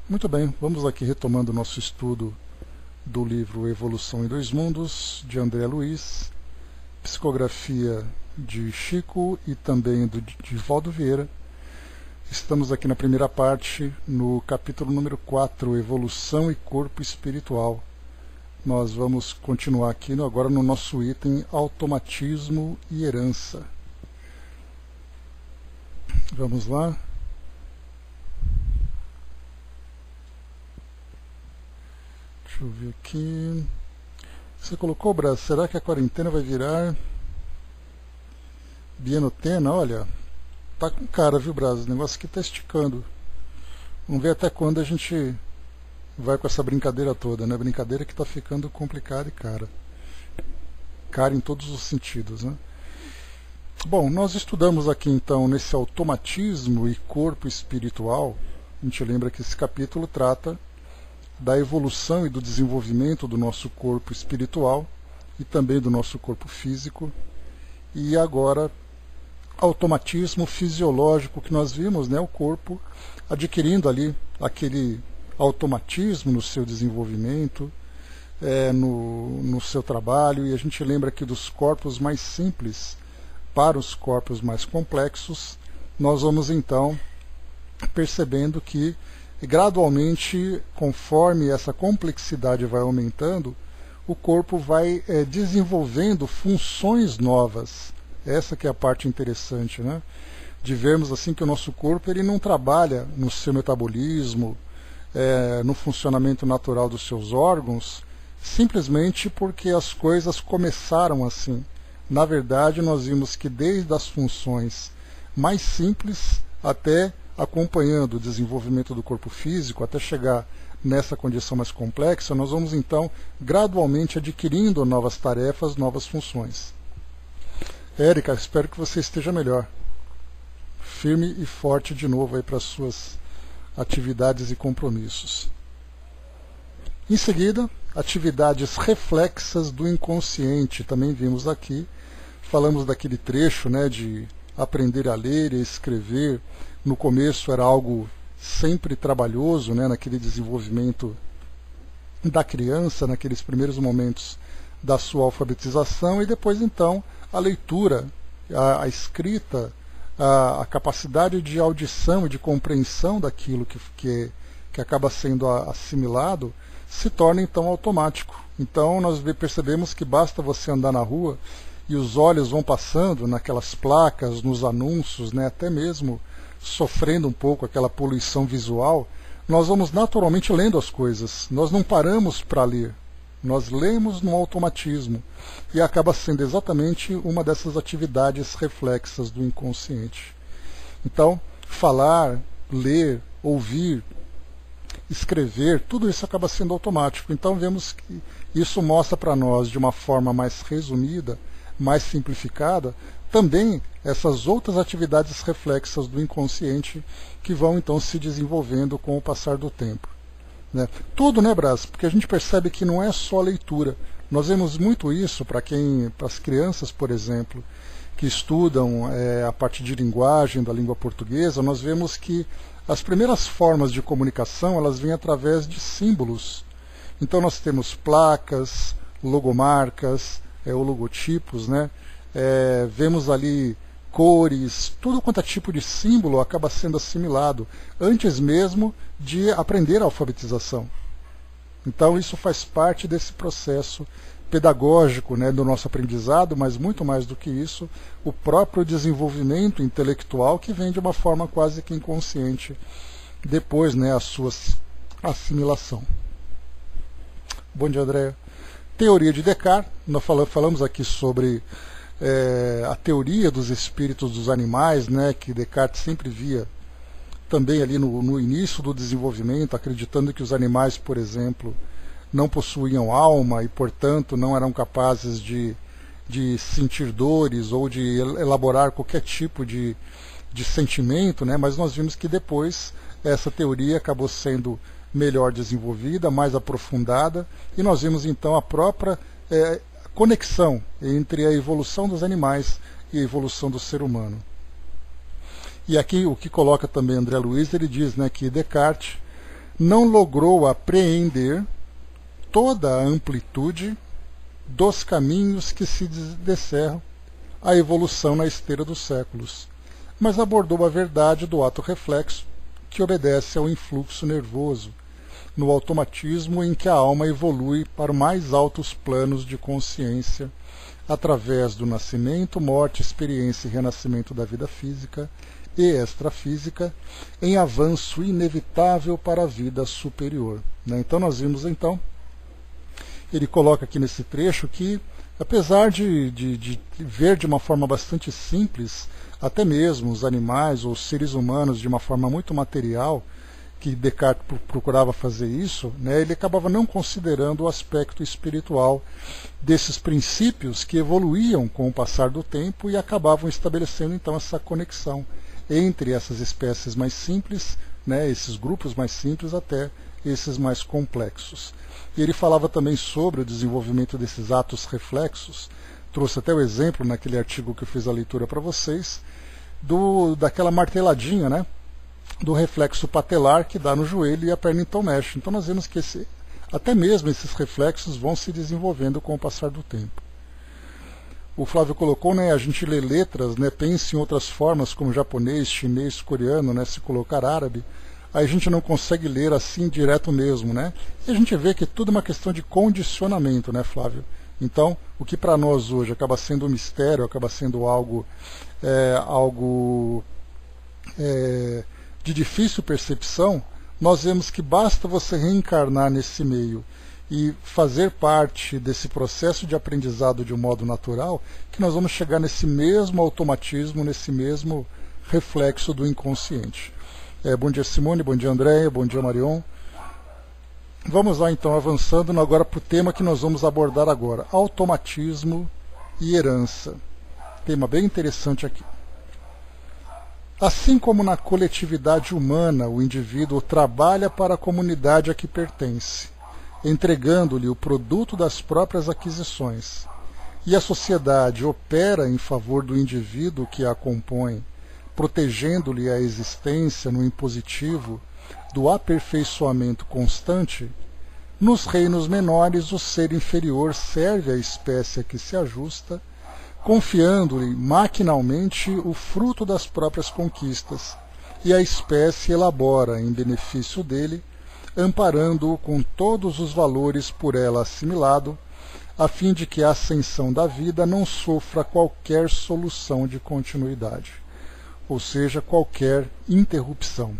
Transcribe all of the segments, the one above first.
Muito bem, vamos aqui retomando o nosso estudo do livro Evolução em Dois Mundos, de André Luiz, psicografia de Chico e também de Valdo Vieira. Estamos aqui na primeira parte, no capítulo número 4, Evolução e Corpo Espiritual. Nós vamos continuar aqui agora no nosso item Automatismo e Herança. Vamos lá. Deixa eu ver aqui. Você colocou, Brás, será que a quarentena vai virar bienotena? Olha, tá com cara, viu, Brás? O negócio aqui tá esticando. Vamos ver até quando a gente vai com essa brincadeira toda, né? Brincadeira que tá ficando complicada e cara. Cara em todos os sentidos, né? Bom, nós estudamos aqui então nesse automatismo e corpo espiritual. A gente lembra que esse capítulo trata da evolução e do desenvolvimento do nosso corpo espiritual e também do nosso corpo físico. E agora, automatismo fisiológico que nós vimos, né, o corpo adquirindo ali aquele automatismo no seu desenvolvimento, no seu trabalho, e a gente lembra aqui dos corpos mais simples para os corpos mais complexos. Nós vamos então percebendo que gradualmente, conforme essa complexidade vai aumentando, o corpo vai desenvolvendo funções novas. Essa que é a parte interessante, né? De vermos assim que o nosso corpo ele não trabalha no seu metabolismo, no funcionamento natural dos seus órgãos, simplesmente porque as coisas começaram assim. Na verdade, nós vimos que desde as funções mais simples até acompanhando o desenvolvimento do corpo físico, até chegar nessa condição mais complexa, nós vamos então gradualmente adquirindo novas tarefas, novas funções. Érica, espero que você esteja melhor. Firme e forte de novo aí para as suas atividades e compromissos. Em seguida, atividades reflexas do inconsciente, também vimos aqui. Falamos daquele trecho, né, de aprender a ler e a escrever. No começo era algo sempre trabalhoso, né, naquele desenvolvimento da criança, naqueles primeiros momentos da sua alfabetização, e depois então a leitura, a escrita, a capacidade de audição e de compreensão daquilo que acaba sendo assimilado, se torna então automático. Então nós percebemos que basta você andar na rua e os olhos vão passando naquelas placas, nos anúncios, né, até mesmo sofrendo um pouco aquela poluição visual, nós vamos naturalmente lendo as coisas. Nós não paramos para ler. Nós lemos no automatismo. E acaba sendo exatamente uma dessas atividades reflexas do inconsciente. Então, falar, ler, ouvir, escrever, tudo isso acaba sendo automático. Então vemos que isso mostra para nós, de uma forma mais resumida, mais simplificada, também essas outras atividades reflexas do inconsciente que vão então se desenvolvendo com o passar do tempo. Né? Tudo, né, Brás? Porque a gente percebe que não é só a leitura. Nós vemos muito isso para as crianças, por exemplo, que estudam a parte de linguagem da língua portuguesa. Nós vemos que as primeiras formas de comunicação elas vêm através de símbolos. Então nós temos placas, logomarcas, ou logotipos, né? Vemos ali cores, tudo quanto é tipo de símbolo acaba sendo assimilado antes mesmo de aprender a alfabetização. Então isso faz parte desse processo pedagógico, né, do nosso aprendizado, mas muito mais do que isso, o próprio desenvolvimento intelectual que vem de uma forma quase que inconsciente depois, né, a sua assimilação. Bom dia, Andréa. Teoria de Descartes, nós falamos aqui sobre a teoria dos espíritos dos animais, né, que Descartes sempre via também ali no início do desenvolvimento, acreditando que os animais, por exemplo, não possuíam alma e, portanto, não eram capazes de sentir dores ou de elaborar qualquer tipo de sentimento, né, mas nós vimos que depois essa teoria acabou sendo melhor desenvolvida, mais aprofundada, e nós vimos então a própria conexão entre a evolução dos animais e a evolução do ser humano. E aqui o que coloca também André Luiz, ele diz, né, que Descartes não logrou apreender toda a amplitude dos caminhos que se descerram a evolução na esteira dos séculos, mas abordou a verdade do ato reflexo, que obedece ao influxo nervoso, no automatismo em que a alma evolui para mais altos planos de consciência, através do nascimento, morte, experiência e renascimento da vida física e extrafísica, em avanço inevitável para a vida superior. Então nós vimos ele coloca aqui nesse trecho que, apesar de ver de uma forma bastante simples, até mesmo os animais ou os seres humanos de uma forma muito material, que Descartes procurava fazer isso, ele acabava não considerando o aspecto espiritual desses princípios que evoluíam com o passar do tempo e acabavam estabelecendo então essa conexão entre essas espécies mais simples, esses grupos mais simples até esses mais complexos. E ele falava também sobre o desenvolvimento desses atos reflexos, trouxe até o exemplo naquele artigo que eu fiz a leitura para vocês, daquela marteladinha, do reflexo patelar que dá no joelho e a perna então mexe. Então nós vemos que até mesmo esses reflexos vão se desenvolvendo com o passar do tempo. O Flávio colocou, a gente lê letras, pensa em outras formas como japonês, chinês, coreano, se colocar árabe, aí a gente não consegue ler assim direto mesmo, E a gente vê que tudo é uma questão de condicionamento, Flávio? Então, o que para nós hoje acaba sendo um mistério, acaba sendo algo de difícil percepção, nós vemos que basta você reencarnar nesse meio e fazer parte desse processo de aprendizado de um modo natural, que nós vamos chegar nesse mesmo automatismo, nesse mesmo reflexo do inconsciente. Bom dia, Simone, bom dia, Andréia, bom dia, Marion. Vamos lá, então, avançando agora para o tema que nós vamos abordar agora, automatismo e herança. Tema bem interessante aqui. Assim como na coletividade humana, o indivíduo trabalha para a comunidade a que pertence, entregando-lhe o produto das próprias aquisições, e a sociedade opera em favor do indivíduo que a compõe, protegendo-lhe a existência no impositivo do aperfeiçoamento constante, nos reinos menores o ser inferior serve à espécie a que se ajusta, confiando-lhe maquinalmente o fruto das próprias conquistas, e a espécie elabora em benefício dele, amparando-o com todos os valores por ela assimilado, a fim de que a ascensão da vida não sofra qualquer solução de continuidade, ou seja, qualquer interrupção.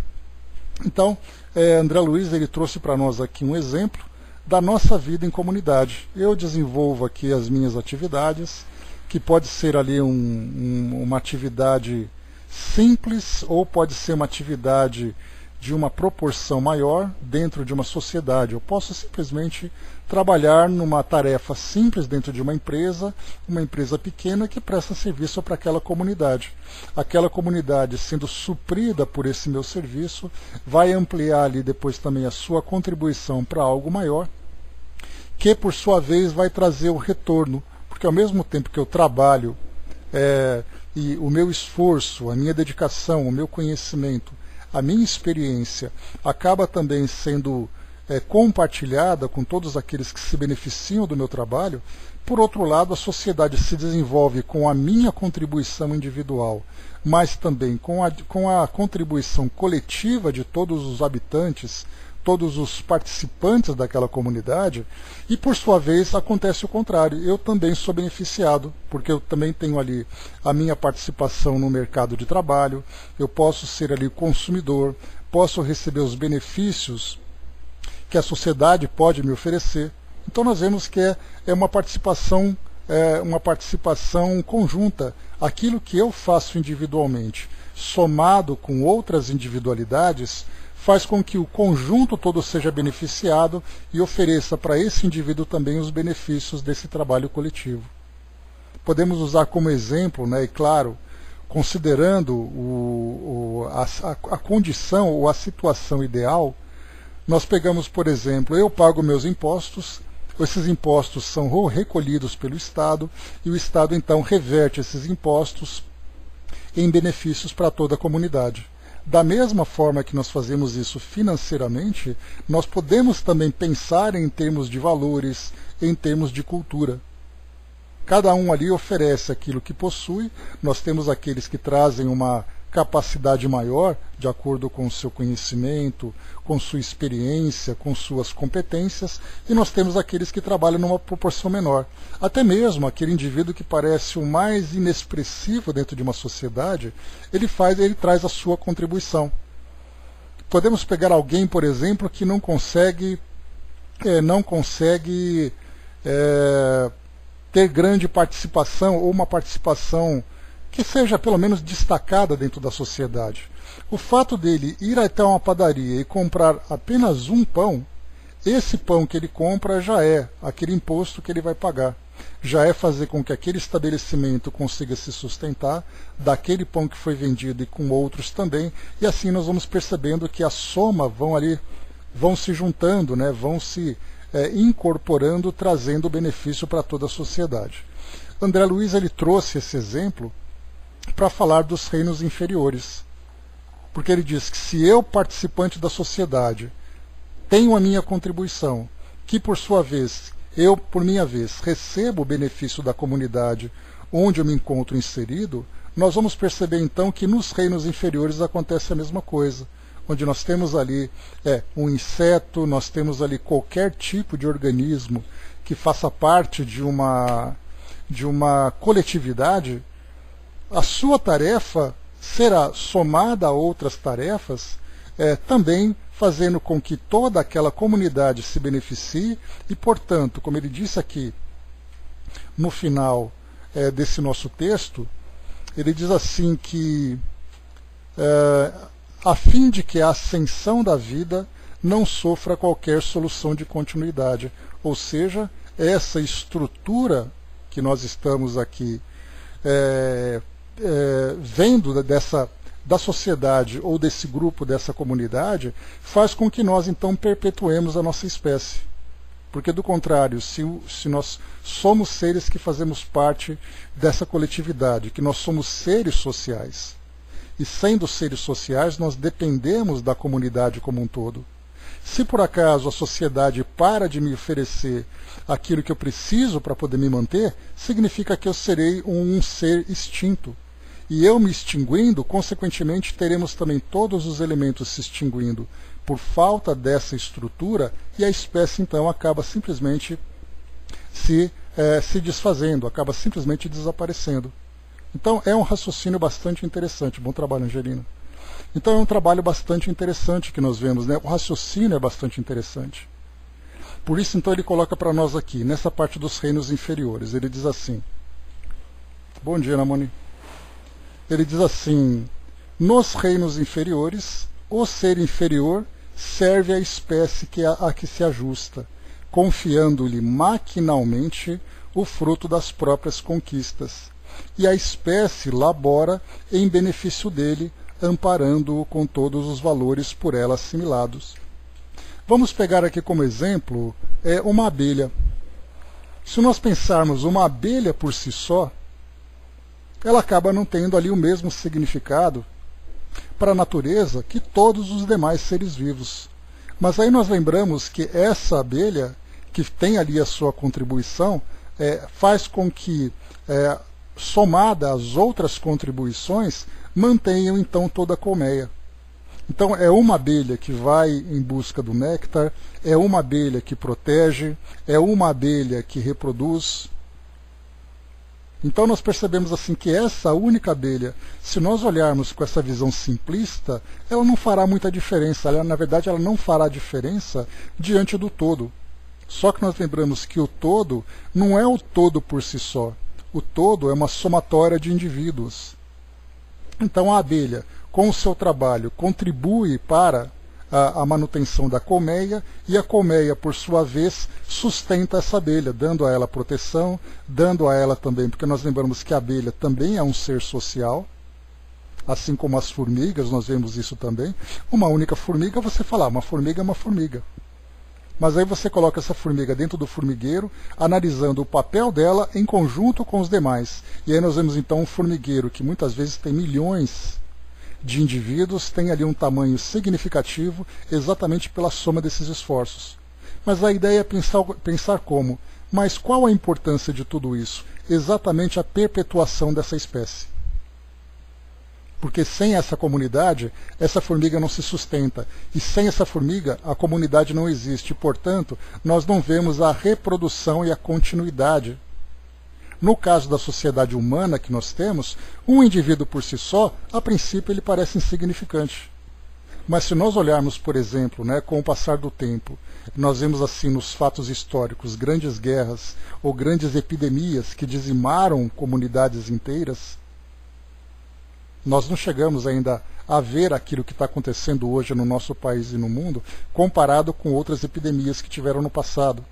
Então, André Luiz ele trouxe para nós aqui um exemplo da nossa vida em comunidade. Eu desenvolvo aqui as minhas atividades, que pode ser ali uma atividade simples ou pode ser uma atividade de uma proporção maior dentro de uma sociedade. Eu posso simplesmente trabalhar numa tarefa simples dentro de uma empresa pequena que presta serviço para aquela comunidade. Aquela comunidade, sendo suprida por esse meu serviço, vai ampliar ali depois também a sua contribuição para algo maior, que por sua vez vai trazer o retorno, porque ao mesmo tempo que eu trabalho e o meu esforço, a minha dedicação, o meu conhecimento, a minha experiência acaba também sendo compartilhada com todos aqueles que se beneficiam do meu trabalho, por outro lado, a sociedade se desenvolve com a minha contribuição individual, mas também com a contribuição coletiva de todos os habitantes, todos os participantes daquela comunidade, e por sua vez acontece o contrário. Eu também sou beneficiado, porque eu também tenho ali a minha participação no mercado de trabalho, eu posso ser ali consumidor, posso receber os benefícios que a sociedade pode me oferecer. Então nós vemos que é uma participação conjunta. Aquilo que eu faço individualmente, somado com outras individualidades, faz com que o conjunto todo seja beneficiado e ofereça para esse indivíduo também os benefícios desse trabalho coletivo. Podemos usar como exemplo, e claro, considerando a condição ou a situação ideal, nós pegamos, por exemplo, eu pago meus impostos, esses impostos são recolhidos pelo Estado e o Estado então reverte esses impostos em benefícios para toda a comunidade. Da mesma forma que nós fazemos isso financeiramente, nós podemos também pensar em termos de valores, em termos de cultura. Cada um ali oferece aquilo que possui, nós temos aqueles que trazem uma capacidade maior, de acordo com o seu conhecimento, com sua experiência, com suas competências, e nós temos aqueles que trabalham numa proporção menor. Até mesmo aquele indivíduo que parece o mais inexpressivo dentro de uma sociedade, ele traz a sua contribuição. Podemos pegar alguém, por exemplo, que não consegue ter grande participação, ou uma participação que seja pelo menos destacada dentro da sociedade. O fato dele ir até uma padaria e comprar apenas um pão, esse pão que ele compra já é aquele imposto que ele vai pagar. Já é fazer com que aquele estabelecimento consiga se sustentar daquele pão que foi vendido e com outros também, e assim nós vamos percebendo que a soma vão se juntando, né, vão se incorporando, trazendo benefício para toda a sociedade. André Luiz ele trouxe esse exemplo para falar dos reinos inferiores. Porque ele diz que se eu, participante da sociedade, tenho a minha contribuição, que por sua vez, eu, por minha vez, recebo o benefício da comunidade onde eu me encontro inserido, nós vamos perceber então que nos reinos inferiores acontece a mesma coisa. Onde nós temos ali um inseto, nós temos ali qualquer tipo de organismo que faça parte de uma coletividade, a sua tarefa será somada a outras tarefas, também fazendo com que toda aquela comunidade se beneficie e, portanto, como ele disse aqui no final desse nosso texto, ele diz assim que a fim de que a ascensão da vida não sofra qualquer solução de continuidade, ou seja, essa estrutura que nós estamos aqui vendo da sociedade ou desse grupo, dessa comunidade, faz com que nós então perpetuemos a nossa espécie. Porque do contrário, se nós somos seres que fazemos parte dessa coletividade, que nós somos seres sociais, e sendo seres sociais nós dependemos da comunidade como um todo. Se por acaso a sociedade para de me oferecer aquilo que eu preciso para poder me manter, significa que eu serei um ser extinto. E eu me extinguindo, consequentemente teremos também todos os elementos se extinguindo por falta dessa estrutura, e a espécie então acaba simplesmente se desfazendo, acaba simplesmente desaparecendo. Então é um raciocínio bastante interessante. Bom trabalho, Angelina. Então é um trabalho bastante interessante que nós vemos, né? O raciocínio é bastante interessante. Por isso então ele coloca para nós aqui, nessa parte dos reinos inferiores, ele diz assim, bom dia, Namoni. Ele diz assim, nos reinos inferiores, o ser inferior serve à espécie a que se ajusta, confiando-lhe maquinalmente o fruto das próprias conquistas, e a espécie labora em benefício dele, amparando-o com todos os valores por ela assimilados. Vamos pegar aqui como exemplo uma abelha. Se nós pensarmos uma abelha por si só, ela acaba não tendo ali o mesmo significado para a natureza que todos os demais seres vivos. Mas aí nós lembramos que essa abelha, que tem ali a sua contribuição, faz com que, somada às outras contribuições, mantenham então toda a colmeia. Então é uma abelha que vai em busca do néctar, é uma abelha que protege, é uma abelha que reproduz. Então nós percebemos assim que essa única abelha, se nós olharmos com essa visão simplista, ela não fará muita diferença. Na verdade, ela não fará diferença diante do todo. Só que nós lembramos que o todo não é o todo por si só. O todo é uma somatória de indivíduos. Então a abelha, com o seu trabalho, contribui para a manutenção da colmeia, e a colmeia, por sua vez, sustenta essa abelha, dando a ela proteção, dando a ela também, porque nós lembramos que a abelha também é um ser social, assim como as formigas, nós vemos isso também. Uma única formiga, você fala, uma formiga é uma formiga. Mas aí você coloca essa formiga dentro do formigueiro, analisando o papel dela em conjunto com os demais. E aí nós vemos então um formigueiro que muitas vezes tem milhões de indivíduos tem ali um tamanho significativo exatamente pela soma desses esforços. Mas a ideia é pensar como, mas qual a importância de tudo isso? Exatamente a perpetuação dessa espécie. Porque sem essa comunidade, essa formiga não se sustenta. E sem essa formiga, a comunidade não existe. Portanto, nós não vemos a reprodução e a continuidade. No caso da sociedade humana que nós temos, um indivíduo por si só, a princípio ele parece insignificante. Mas se nós olharmos, por exemplo, com o passar do tempo, nós vemos assim nos fatos históricos grandes guerras ou grandes epidemias que dizimaram comunidades inteiras, nós não chegamos ainda a ver aquilo que está acontecendo hoje no nosso país e no mundo, comparado com outras epidemias que tiveram no passado.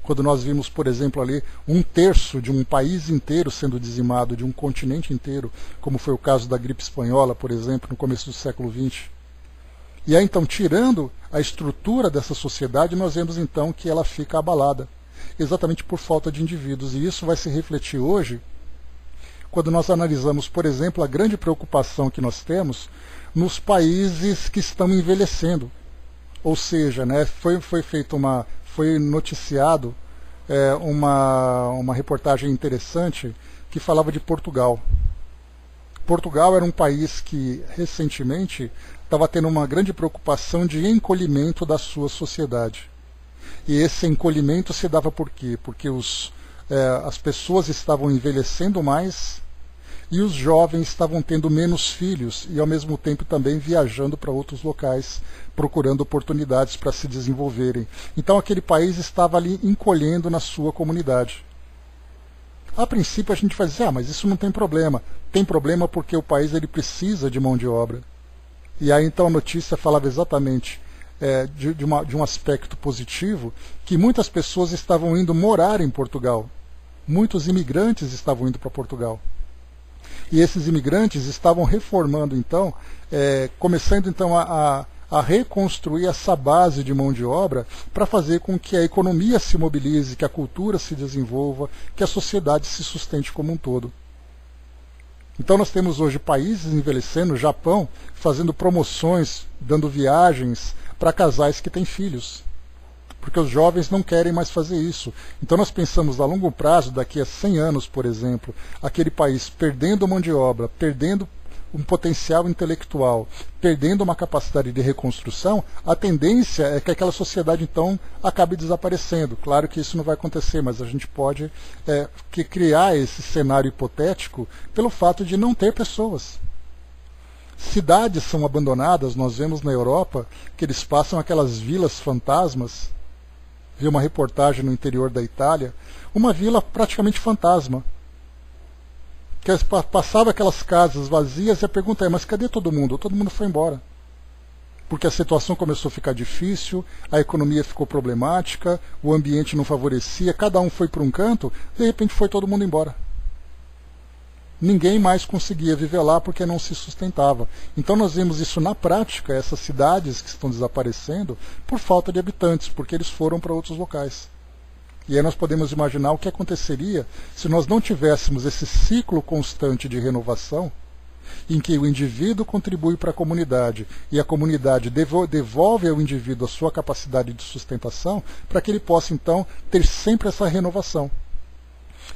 Quando nós vimos, por exemplo, ali 1/3 de um país inteiro sendo dizimado, de um continente inteiro, como foi o caso da gripe espanhola, por exemplo, no começo do século XX. E aí, então, tirando a estrutura dessa sociedade, nós vemos, então, que ela fica abalada, exatamente por falta de indivíduos. E isso vai se refletir hoje, quando nós analisamos, por exemplo, a grande preocupação que nós temos nos países que estão envelhecendo. Ou seja, foi noticiado uma reportagem interessante que falava de Portugal. Portugal era um país que recentemente estava tendo uma grande preocupação de encolhimento da sua sociedade. E esse encolhimento se dava por quê? Porque as pessoas estavam envelhecendo mais e os jovens estavam tendo menos filhos e ao mesmo tempo também viajando para outros locais, procurando oportunidades para se desenvolverem. Então aquele país estava ali encolhendo na sua comunidade. A princípio a gente vai dizer, mas isso não tem problema. Tem problema porque o país ele precisa de mão de obra. E aí então a notícia falava exatamente de um aspecto positivo, que muitas pessoas estavam indo morar em Portugal. Muitos imigrantes estavam indo para Portugal. E esses imigrantes estavam reformando, então, começando então a reconstruir essa base de mão de obra para fazer com que a economia se mobilize, que a cultura se desenvolva, que a sociedade se sustente como um todo. Então nós temos hoje países envelhecendo, Japão, fazendo promoções, dando viagens para casais que têm filhos. Porque os jovens não querem mais fazer isso. Então nós pensamos a longo prazo, daqui a 100 anos, por exemplo, aquele país perdendo mão de obra, perdendo um potencial intelectual, perdendo uma capacidade de reconstrução, a tendência é que aquela sociedade então acabe desaparecendo. Claro que isso não vai acontecer, mas a gente pode criar esse cenário hipotético pelo fato de não ter pessoas. Cidades são abandonadas, nós vemos na Europa que eles passam aquelas vilas fantasmas. Vi uma reportagem no interior da Itália, uma vila praticamente fantasma. Que passava aquelas casas vazias e a pergunta é, mas cadê todo mundo? Todo mundo foi embora. Porque a situação começou a ficar difícil, a economia ficou problemática, o ambiente não favorecia, cada um foi para um canto, de repente foi todo mundo embora. Ninguém mais conseguia viver lá porque não se sustentava. Então nós vemos isso na prática, essas cidades que estão desaparecendo por falta de habitantes, porque eles foram para outros locais. E aí nós podemos imaginar o que aconteceria se nós não tivéssemos esse ciclo constante de renovação, em que o indivíduo contribui para a comunidade e a comunidade devolve ao indivíduo a sua capacidade de sustentação, para que ele possa então ter sempre essa renovação.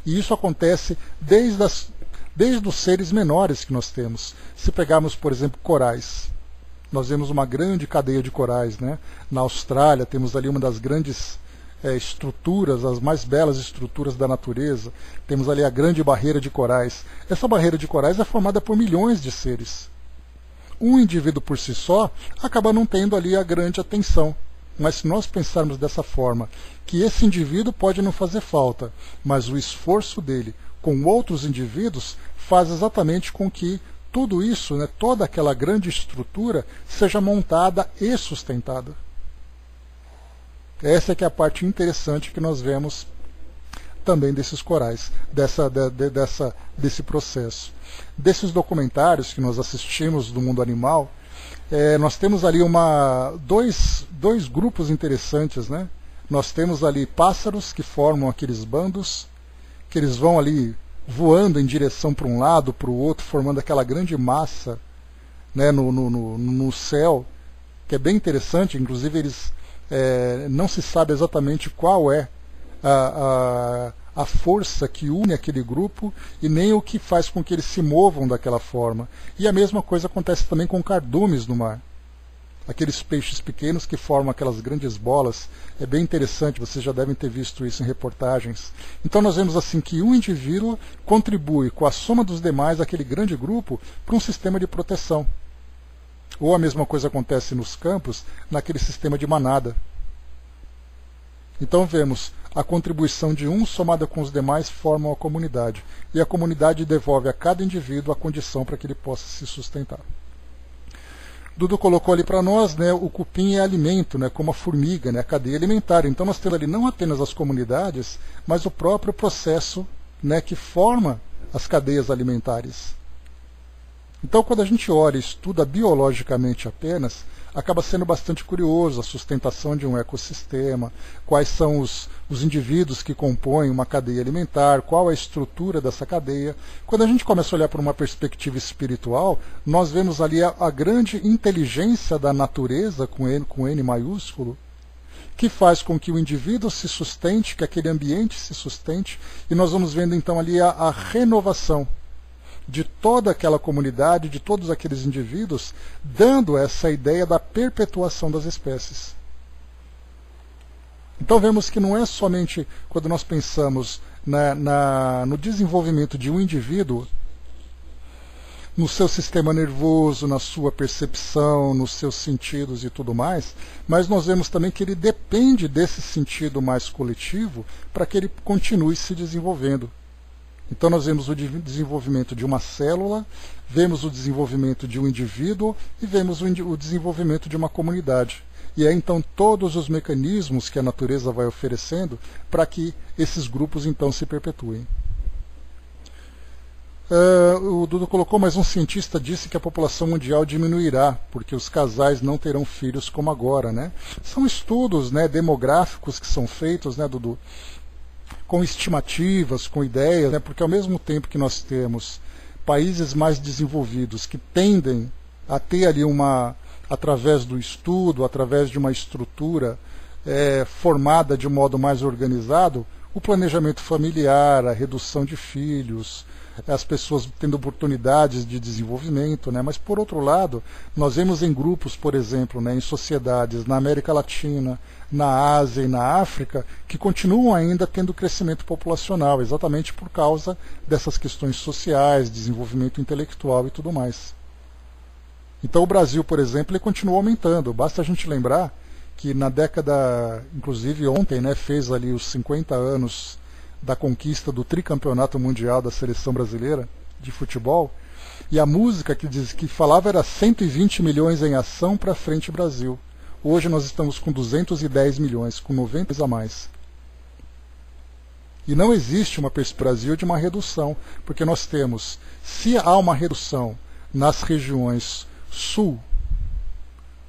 E isso acontece desde os seres menores que nós temos. Se pegarmos, por exemplo, corais, nós vemos uma grande cadeia de corais, né? Na Austrália temos ali uma das grandes estruturas, as mais belas estruturas da natureza. Temos ali a grande barreira de corais. Essa barreira de corais é formada por milhões de seres. Um indivíduo por si só acaba não tendo ali a grande atenção. Mas se nós pensarmos dessa forma, que esse indivíduo pode não fazer falta, mas o esforço dele com outros indivíduos faz exatamente com que tudo isso, toda aquela grande estrutura, seja montada e sustentada. Essa é que é a parte interessante que nós vemos também desses corais, desse processo. Desses documentários que nós assistimos do mundo animal, nós temos ali dois grupos interessantes, né? Nós temos ali pássaros que formam aqueles bandos, que eles vão ali voando em direção para um lado, para o outro, formando aquela grande massa né, no céu, que é bem interessante. Inclusive eles não se sabe exatamente qual é a força que une aquele grupo e nem o que faz com que eles se movam daquela forma. E a mesma coisa acontece também com cardumes no mar. Aqueles peixes pequenos que formam aquelas grandes bolas. É bem interessante, vocês já devem ter visto isso em reportagens. Então nós vemos assim que um indivíduo contribui com a soma dos demais, aquele grande grupo, para um sistema de proteção. Ou a mesma coisa acontece nos campos, naquele sistema de manada. Então vemos a contribuição de um somada com os demais formam a comunidade. E a comunidade devolve a cada indivíduo a condição para que ele possa se sustentar. Dudu colocou ali para nós, né, o cupim é alimento, né, como a formiga, né, a cadeia alimentar. Então nós temos ali não apenas as comunidades, mas o próprio processo, né, que forma as cadeias alimentares. Então quando a gente olha e estuda biologicamente apenas, acaba sendo bastante curioso a sustentação de um ecossistema, quais são os indivíduos que compõem uma cadeia alimentar, qual a estrutura dessa cadeia. Quando a gente começa a olhar por uma perspectiva espiritual, nós vemos ali a grande inteligência da natureza, com N maiúsculo, que faz com que o indivíduo se sustente, que aquele ambiente se sustente, e nós vamos vendo então ali a renovação de toda aquela comunidade, de todos aqueles indivíduos, dando essa ideia da perpetuação das espécies. Então vemos que não é somente quando nós pensamos no desenvolvimento de um indivíduo, no seu sistema nervoso, na sua percepção, nos seus sentidos e tudo mais, mas nós vemos também que ele depende desse sentido mais coletivo para que ele continue se desenvolvendo. Então nós vemos o desenvolvimento de uma célula, vemos o desenvolvimento de um indivíduo e vemos o desenvolvimento de uma comunidade. E é então todos os mecanismos que a natureza vai oferecendo para que esses grupos então se perpetuem. O Dudu colocou, mas um cientista disse que a população mundial diminuirá, porque os casais não terão filhos como agora, né? São estudos, né, demográficos que são feitos, né, Dudu? Com estimativas, com ideias, né? Porque ao mesmo tempo que nós temos países mais desenvolvidos que tendem a ter ali através do estudo, através de uma estrutura formada de modo mais organizado, o planejamento familiar, a redução de filhos, as pessoas tendo oportunidades de desenvolvimento, né? Mas por outro lado, nós vemos em grupos, por exemplo, né, em sociedades na América Latina, na Ásia e na África, que continuam ainda tendo crescimento populacional, exatamente por causa dessas questões sociais, desenvolvimento intelectual e tudo mais. Então o Brasil, por exemplo, ele continua aumentando. Basta a gente lembrar que na década, inclusive ontem, né, fez ali os 50 anos da conquista do tricampeonato mundial da seleção brasileira de futebol, e a música que falava era 120 milhões em ação para frente Brasil. Hoje nós estamos com 210 milhões, com 90 a mais. E não existe uma perspectiva Brasil de uma redução, porque nós temos, se há uma redução nas regiões sul,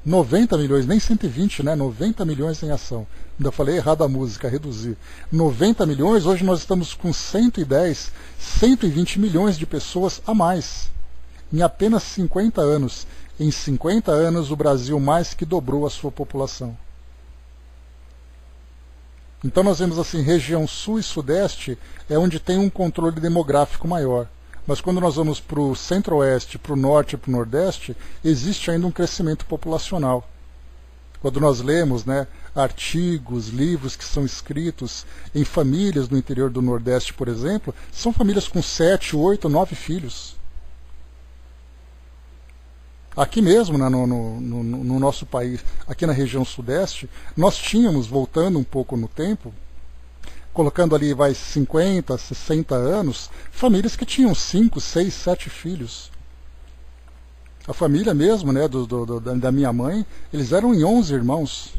90 milhões, nem 120, né? 90 milhões em ação. Ainda falei errado a música, reduzir. 90 milhões, hoje nós estamos com 110, 120 milhões de pessoas a mais. Em apenas 50 anos. Em 50 anos, o Brasil mais que dobrou a sua população. Então nós vemos assim, região sul e sudeste é onde tem um controle demográfico maior. Mas quando nós vamos para o centro-oeste, para o norte e para o nordeste, existe ainda um crescimento populacional. Quando nós lemos, né, artigos, livros que são escritos em famílias no interior do Nordeste, por exemplo, são famílias com 7, 8, 9 filhos. Aqui mesmo, né, no nosso país, aqui na região sudeste, nós tínhamos, voltando um pouco no tempo, colocando ali 50, 60 anos, famílias que tinham 5, 6, 7 filhos. A família mesmo, né, da minha mãe, eles eram em 11 irmãos.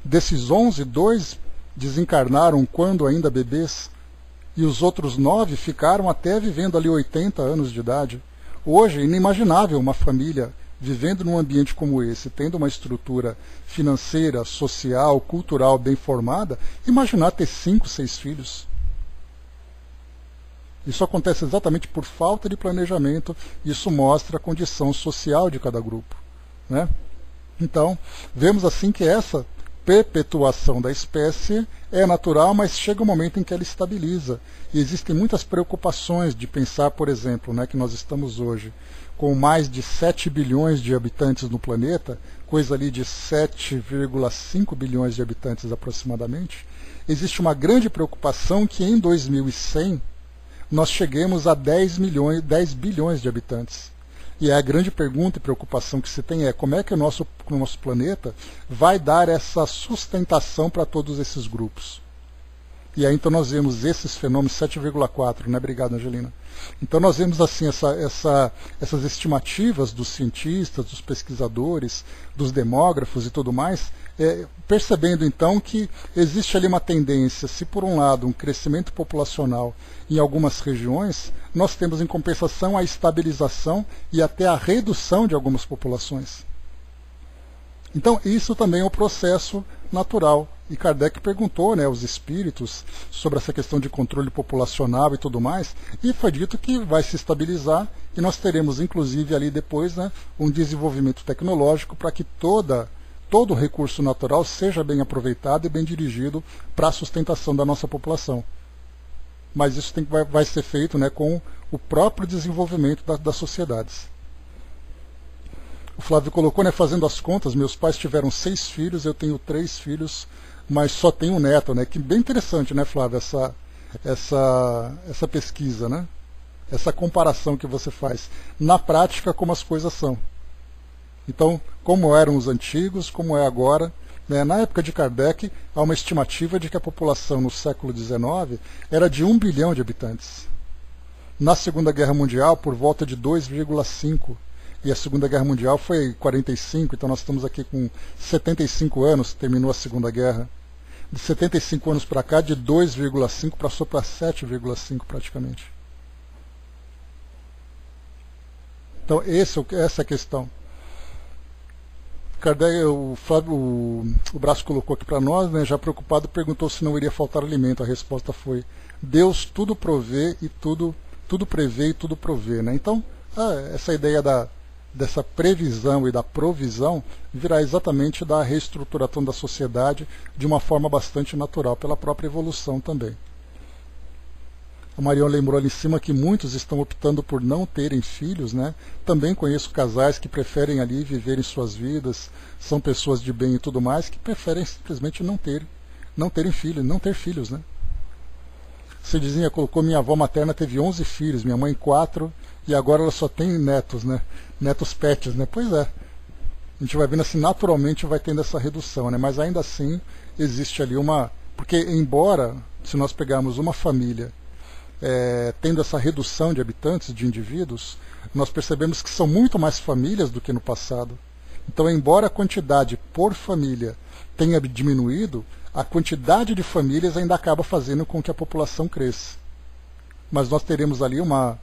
Desses 11, 2 desencarnaram quando ainda bebês, e os outros 9 ficaram até vivendo ali 80 anos de idade. Hoje é inimaginável uma família vivendo num ambiente como esse, tendo uma estrutura financeira, social, cultural bem formada, imaginar ter 5, 6 filhos. Isso acontece exatamente por falta de planejamento, isso mostra a condição social de cada grupo, né? Então, vemos assim que essa perpetuação da espécie é natural, mas chega um momento em que ela estabiliza. E existem muitas preocupações de pensar, por exemplo, né, que nós estamos hoje com mais de 7 bilhões de habitantes no planeta, coisa ali de 7,5 bilhões de habitantes aproximadamente. Existe uma grande preocupação que em 2100 nós cheguemos a 10 bilhões de habitantes. E a grande pergunta e preocupação que se tem é como é que o nosso planeta vai dar essa sustentação para todos esses grupos. E aí então nós vemos esses fenômenos 7,4, né? Obrigado, Angelina. Então nós vemos assim essas estimativas dos cientistas, dos pesquisadores, dos demógrafos e tudo mais, percebendo então que existe ali uma tendência, se por um lado um crescimento populacional em algumas regiões, nós temos em compensação a estabilização e até a redução de algumas populações. Então isso também é um processo natural. E Kardec perguntou, né, aos espíritos sobre essa questão de controle populacional e tudo mais, e foi dito que vai se estabilizar e nós teremos inclusive ali depois, né, um desenvolvimento tecnológico para que todo o recurso natural seja bem aproveitado e bem dirigido para a sustentação da nossa população. Mas isso vai ser feito, né, com o próprio desenvolvimento das sociedades. O Flávio colocou, né, fazendo as contas, meus pais tiveram 6 filhos, eu tenho 3 filhos, mas só tenho um neto, né? Que bem interessante, né, Flávio, essa pesquisa, né? Essa comparação que você faz. Na prática, como as coisas são. Então, como eram os antigos, como é agora. Né? Na época de Kardec, há uma estimativa de que a população no século XIX era de 1 bilhão de habitantes. Na Segunda Guerra Mundial, por volta de 2,5. E a Segunda Guerra Mundial foi 45, então nós estamos aqui com 75 anos, terminou a Segunda Guerra. De 75 anos para cá, de 2,5 passou para 7,5 praticamente. Então essa é a questão. Kardec, o Braço colocou aqui para nós, né, já preocupado, perguntou se não iria faltar alimento. A resposta foi: Deus tudo provê e tudo prevê e tudo provê. Né? Então, essa ideia dessa previsão e da provisão virá exatamente da reestruturação da sociedade de uma forma bastante natural, pela própria evolução também. A Marion lembrou ali em cima que muitos estão optando por não terem filhos, né? Também conheço casais que preferem ali viverem suas vidas, são pessoas de bem e tudo mais, que preferem simplesmente não terem filhos, não ter filhos, né? Cidizinha colocou: minha avó materna teve 11 filhos, minha mãe 4, e agora ela só tem netos, né? Netos pets, né? Pois é. A gente vai vendo assim, naturalmente vai tendo essa redução, né? Mas ainda assim existe ali uma... Porque embora, se nós pegarmos uma família tendo essa redução de habitantes, de indivíduos, nós percebemos que são muito mais famílias do que no passado. Então, embora a quantidade por família tenha diminuído, a quantidade de famílias ainda acaba fazendo com que a população cresça. Mas nós teremos ali uma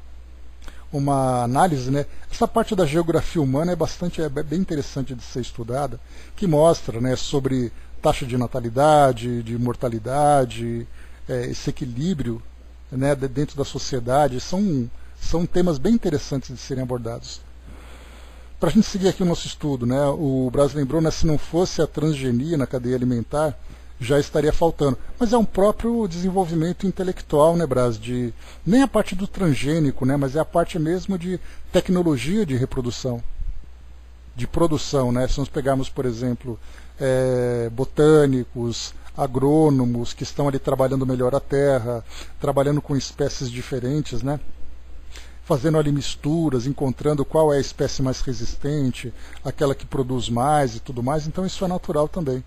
análise, né? Essa parte da geografia humana é bem interessante de ser estudada, que mostra, né, sobre taxa de natalidade, de mortalidade, esse equilíbrio, né, dentro da sociedade. São temas bem interessantes de serem abordados. Para a gente seguir aqui o nosso estudo, né, o Braz lembrou, né, se não fosse a transgenia na cadeia alimentar, já estaria faltando. Mas é um próprio desenvolvimento intelectual, né, Braz? Nem a parte do transgênico, né, mas é a parte mesmo de tecnologia de reprodução, de produção. Né? Se nós pegarmos, por exemplo, botânicos, agrônomos que estão ali trabalhando melhor a terra, trabalhando com espécies diferentes, né? Fazendo ali misturas, encontrando qual é a espécie mais resistente, aquela que produz mais e tudo mais. Então isso é natural também.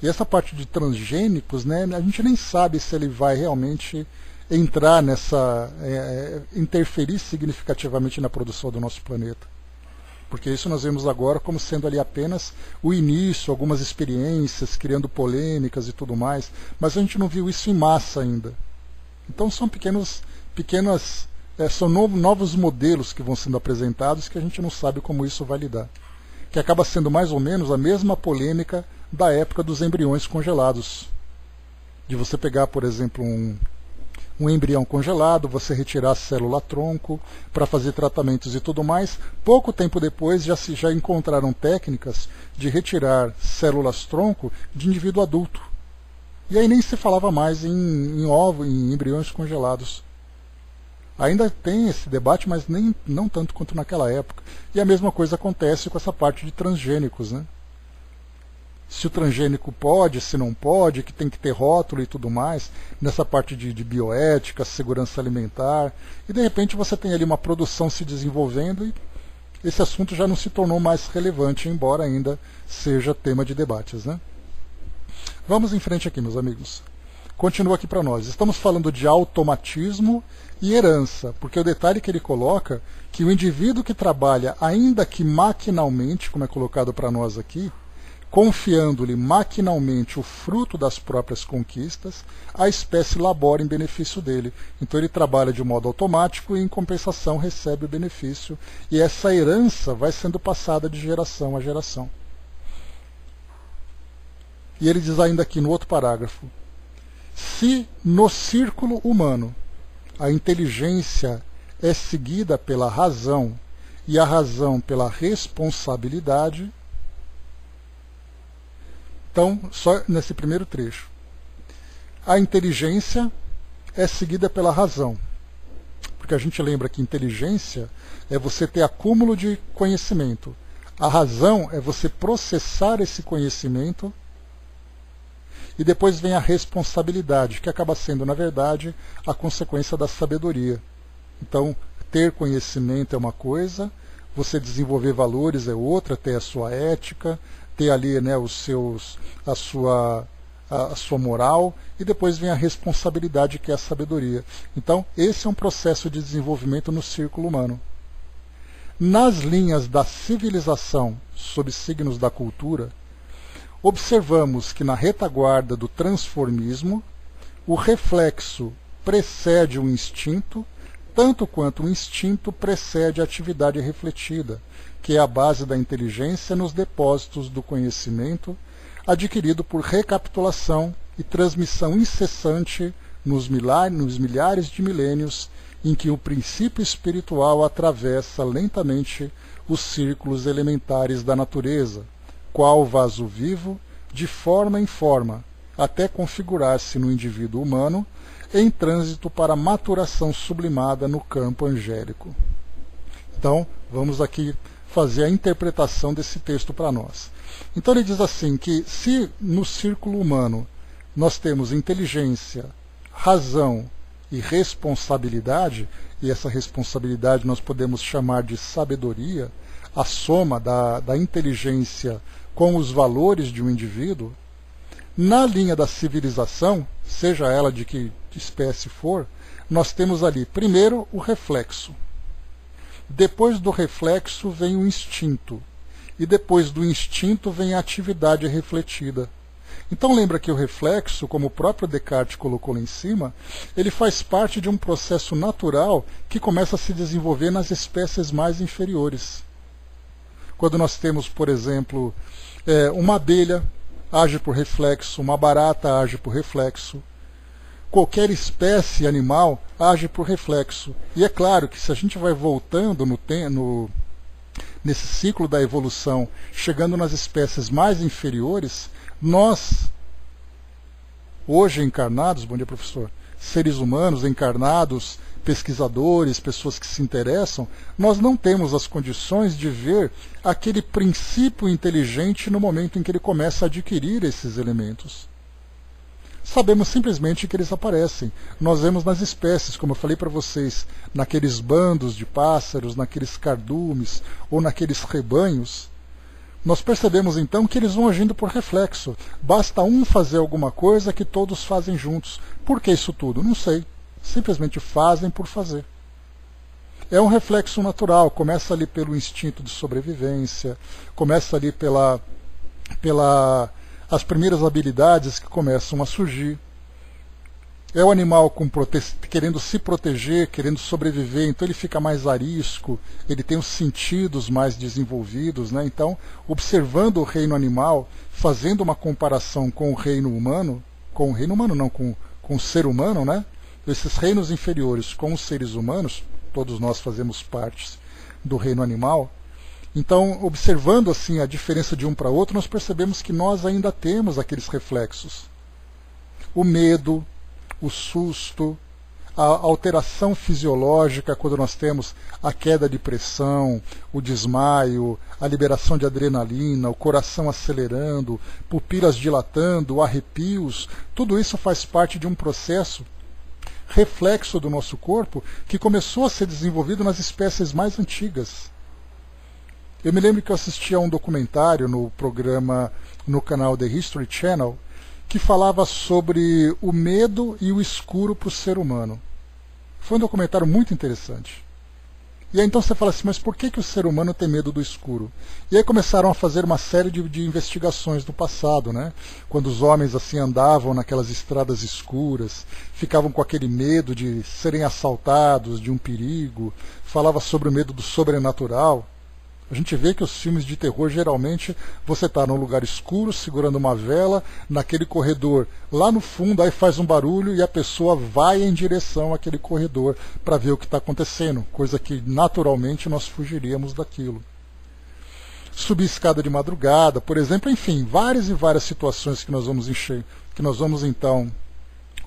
E essa parte de transgênicos, né, a gente nem sabe se ele vai realmente entrar interferir significativamente na produção do nosso planeta. Porque isso nós vemos agora como sendo ali apenas o início, algumas experiências, criando polêmicas e tudo mais, mas a gente não viu isso em massa ainda. Então são são novos modelos que vão sendo apresentados que a gente não sabe como isso vai lidar. Que acaba sendo mais ou menos a mesma polêmica da época dos embriões congelados. De você pegar, por exemplo, um embrião congelado, você retirar a célula-tronco para fazer tratamentos e tudo mais. Pouco tempo depois já encontraram técnicas de retirar células-tronco de indivíduo adulto. E aí nem se falava mais em embriões congelados. Ainda tem esse debate, mas não tanto quanto naquela época. E a mesma coisa acontece com essa parte de transgênicos, né? Se o transgênico pode, se não pode, que tem que ter rótulo e tudo mais, nessa parte de bioética, segurança alimentar, e de repente você tem ali uma produção se desenvolvendo e esse assunto já não se tornou mais relevante, embora ainda seja tema de debates, né? Vamos em frente aqui, meus amigos. Continua aqui para nós. Estamos falando de automatismo e herança, porque o detalhe que ele coloca que o indivíduo que trabalha, ainda que maquinalmente, como é colocado para nós aqui, confiando-lhe maquinalmente o fruto das próprias conquistas, a espécie labora em benefício dele. Então ele trabalha de modo automático e, em compensação, recebe o benefício. E essa herança vai sendo passada de geração a geração. E ele diz ainda aqui no outro parágrafo: se no círculo humano a inteligência é seguida pela razão e a razão pela responsabilidade. Então, só nesse primeiro trecho. A inteligência é seguida pela razão. Porque a gente lembra que inteligência é você ter acúmulo de conhecimento. A razão é você processar esse conhecimento. E depois vem a responsabilidade, que acaba sendo, na verdade, a consequência da sabedoria. Então, ter conhecimento é uma coisa, você desenvolver valores é outra, ter a sua ética, ter ali, né, a sua moral, e depois vem a responsabilidade, que é a sabedoria. Então, esse é um processo de desenvolvimento no círculo humano. Nas linhas da civilização, sob signos da cultura, observamos que na retaguarda do transformismo, o reflexo precede o instinto, tanto quanto o instinto precede a atividade refletida, que é a base da inteligência nos depósitos do conhecimento, adquirido por recapitulação e transmissão incessante nos milhares de milênios em que o princípio espiritual atravessa lentamente os círculos elementares da natureza, qual vaso vivo, de forma em forma, até configurar-se no indivíduo humano, em trânsito para a maturação sublimada no campo angélico. Então, vamos aqui fazer a interpretação desse texto para nós. Então ele diz assim, que se no círculo humano nós temos inteligência, razão e responsabilidade, e essa responsabilidade nós podemos chamar de sabedoria, a soma da inteligência com os valores de um indivíduo, na linha da civilização, seja ela de que espécie for, nós temos ali, primeiro, o reflexo. Depois do reflexo vem o instinto. E depois do instinto vem a atividade refletida. Então lembra que o reflexo, como o próprio Descartes colocou lá em cima, ele faz parte de um processo natural que começa a se desenvolver nas espécies mais inferiores. Quando nós temos, por exemplo, uma abelha age por reflexo, uma barata age por reflexo, qualquer espécie animal age por reflexo. E é claro que se a gente vai voltando nesse ciclo da evolução, chegando nas espécies mais inferiores, nós, hoje encarnados, bom dia professor, seres humanos encarnados, pesquisadores, pessoas que se interessam, nós não temos as condições de ver aquele princípio inteligente no momento em que ele começa a adquirir esses elementos. Sabemos simplesmente que eles aparecem. Nós vemos nas espécies, como eu falei para vocês, naqueles bandos de pássaros, naqueles cardumes ou naqueles rebanhos. Nós percebemos então que eles vão agindo por reflexo. Basta um fazer alguma coisa que todos fazem juntos. Por que isso tudo? Não sei. Simplesmente fazem por fazer. É um reflexo natural. Começa ali pelo instinto de sobrevivência, começa ali as primeiras habilidades que começam a surgir. É o animal querendo se proteger, querendo sobreviver, então ele fica mais arisco, ele tem os sentidos mais desenvolvidos, né? Então, observando o reino animal, fazendo uma comparação com o reino humano não, com o ser humano, né? esses reinos inferiores com os seres humanos, todos nós fazemos parte do reino animal. Então, observando assim a diferença de um para outro, nós percebemos que nós ainda temos aqueles reflexos. O medo, o susto, a alteração fisiológica, quando nós temos a queda de pressão, o desmaio, a liberação de adrenalina, o coração acelerando, pupilas dilatando, arrepios, tudo isso faz parte de um processo reflexo do nosso corpo que começou a ser desenvolvido nas espécies mais antigas. Eu me lembro que eu assisti a um documentário no programa, no canal The History Channel, que falava sobre o medo e o escuro para o ser humano. Foi um documentário muito interessante. E aí então você fala assim, mas por que o ser humano tem medo do escuro? E aí começaram a fazer uma série de investigações do passado, né? Quando os homens assim andavam naquelas estradas escuras, ficavam com aquele medo de serem assaltados, de um perigo, falava sobre o medo do sobrenatural. A gente vê que os filmes de terror, geralmente, você está num lugar escuro, segurando uma vela, naquele corredor, lá no fundo, aí faz um barulho e a pessoa vai em direção àquele corredor para ver o que está acontecendo, coisa que, naturalmente, nós fugiríamos daquilo. Subir escada de madrugada, por exemplo, enfim, várias e várias situações que nós vamos então,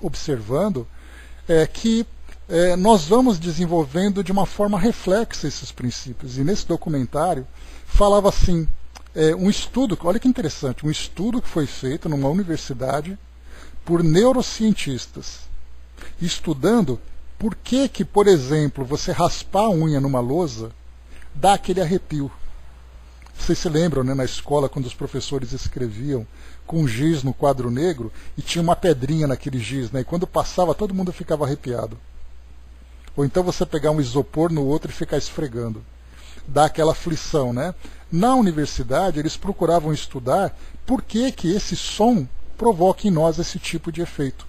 observando, que nós vamos desenvolvendo de uma forma reflexa esses princípios. E nesse documentário falava assim, um estudo, olha que interessante, um estudo que foi feito numa universidade por neurocientistas, estudando por que, por exemplo, você raspar a unha numa lousa dá aquele arrepio. Vocês se lembram, né, na escola, quando os professores escreviam com giz no quadro negro e tinha uma pedrinha naquele giz, né, e quando passava todo mundo ficava arrepiado. Ou então você pegar um isopor no outro e ficar esfregando. Dá aquela aflição, né? Na universidade, eles procuravam estudar por que esse som provoca em nós esse tipo de efeito.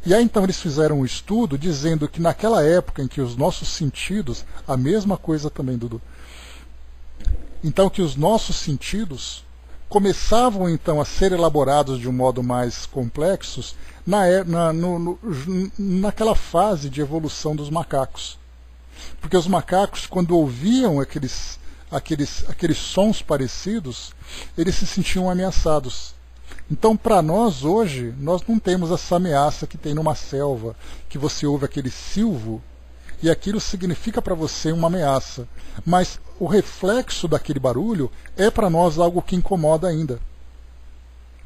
E aí então eles fizeram um estudo dizendo que naquela época em que os nossos sentidos, a mesma coisa também, Dudu, então que os nossos sentidos começavam então a ser elaborados de um modo mais complexo naquela fase de evolução dos macacos. Porque os macacos, quando ouviam aqueles sons parecidos, eles se sentiam ameaçados. Então, para nós hoje, nós não temos essa ameaça que tem numa selva, que você ouve aquele silvo, e aquilo significa para você uma ameaça. Mas o reflexo daquele barulho é para nós algo que incomoda ainda.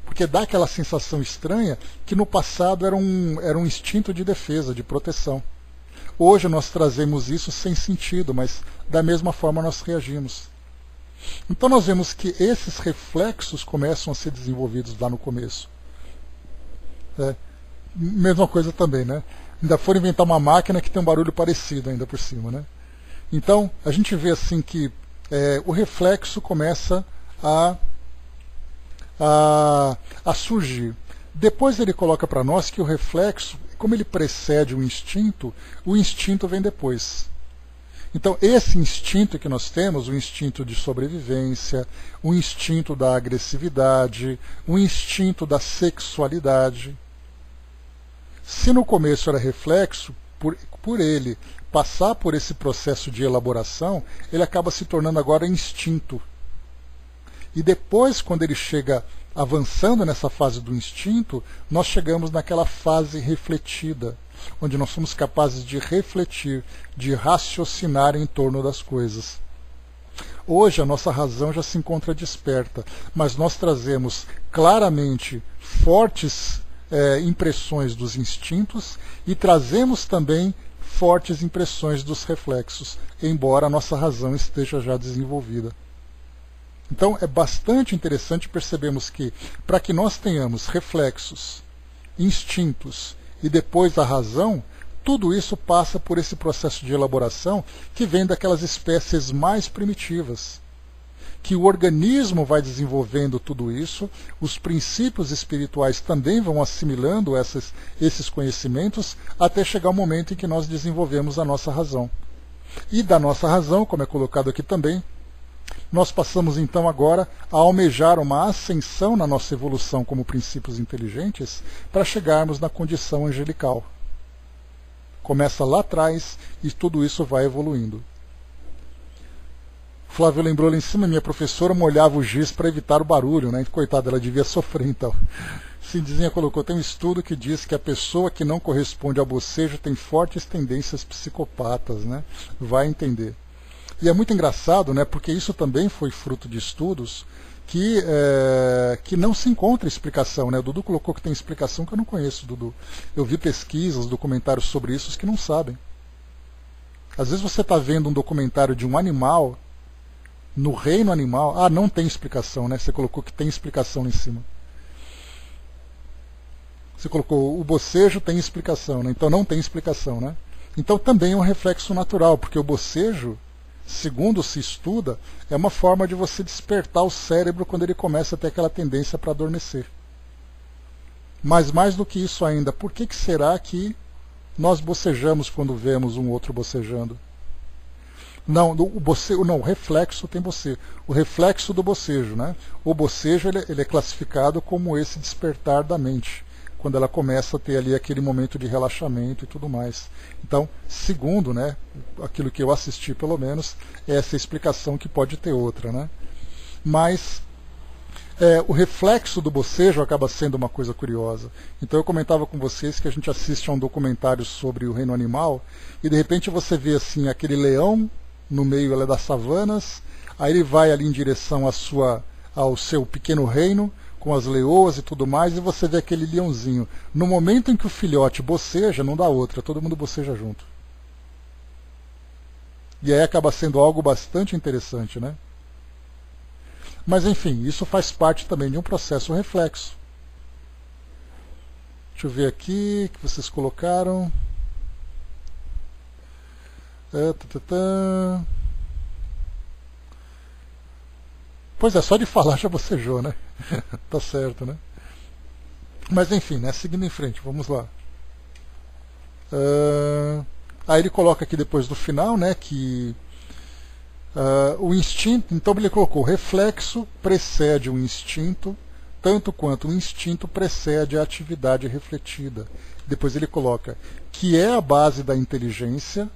Porque dá aquela sensação estranha que no passado era um instinto de defesa, de proteção. Hoje nós trazemos isso sem sentido, mas da mesma forma nós reagimos. Então nós vemos que esses reflexos começam a ser desenvolvidos lá no começo. Mesma coisa também, né? Ainda foram inventar uma máquina que tem um barulho parecido ainda por cima, né? Então a gente vê assim que o reflexo começa a surgir. Depois ele coloca para nós que o reflexo, como ele precede o instinto vem depois. Então esse instinto que nós temos, o instinto de sobrevivência, o instinto da agressividade, o instinto da sexualidade, se no começo era reflexo, por ele passar por esse processo de elaboração, ele acaba se tornando agora instinto. E depois, quando ele chega avançando nessa fase do instinto, nós chegamos naquela fase refletida, onde nós somos capazes de refletir, de raciocinar em torno das coisas. Hoje a nossa razão já se encontra desperta, mas nós trazemos claramente fortes impressões dos instintos e trazemos também fortes impressões dos reflexos, embora a nossa razão esteja já desenvolvida. Então é bastante interessante percebermos que, para que nós tenhamos reflexos, instintos e depois a razão, tudo isso passa por esse processo de elaboração que vem daquelas espécies mais primitivas. Que o organismo vai desenvolvendo tudo isso, os princípios espirituais também vão assimilando esses conhecimentos até chegar o momento em que nós desenvolvemos a nossa razão. E da nossa razão, como é colocado aqui também, nós passamos então agora a almejar uma ascensão na nossa evolução como princípios inteligentes para chegarmos na condição angelical. Começa lá atrás e tudo isso vai evoluindo. Flávio lembrou lá em cima, minha professora molhava o giz para evitar o barulho, né? Coitada, ela devia sofrer então. Cindizinha colocou, tem um estudo que diz que a pessoa que não corresponde ao bocejo tem fortes tendências psicopatas, né? Vai entender. E é muito engraçado, né? Porque isso também foi fruto de estudos que não se encontra explicação, né? O Dudu colocou que tem explicação que eu não conheço, Dudu. Eu vi pesquisas, documentários sobre isso que não sabem. Às vezes você está vendo um documentário de um animal, no reino animal, não tem explicação, né? Você colocou que tem explicação lá em cima. Você colocou o bocejo tem explicação, né? Então não tem explicação, né? Então também é um reflexo natural, porque o bocejo, segundo se estuda, é uma forma de você despertar o cérebro quando ele começa a ter aquela tendência para adormecer. Mas mais do que isso ainda, por que será que nós bocejamos quando vemos um outro bocejando? Não, o reflexo tem bocejo. O reflexo do bocejo, né? O bocejo ele é classificado como esse despertar da mente, quando ela começa a ter ali aquele momento de relaxamento e tudo mais. Então, segundo, né, aquilo que eu assisti pelo menos, é essa explicação, que pode ter outra, né? Mas o reflexo do bocejo acaba sendo uma coisa curiosa. Então eu comentava com vocês que a gente assiste a um documentário sobre o reino animal e de repente você vê assim aquele leão no meio das savanas, aí ele vai ali em direção ao seu pequeno reino, com as leoas e tudo mais, e você vê aquele leãozinho. No momento em que o filhote boceja, não dá outra, todo mundo boceja junto. E aí acaba sendo algo bastante interessante, né? Mas enfim, isso faz parte também de um processo reflexo. Deixa eu ver aqui o que vocês colocaram. Pois é, só de falar já bocejou, né? Tá certo, né? Mas enfim, né? Seguindo em frente, vamos lá. Aí ele coloca aqui depois do final, né? Que o instinto, então ele colocou, reflexo precede o instinto, tanto quanto o instinto precede a atividade refletida. Depois ele coloca, que é a base da inteligência,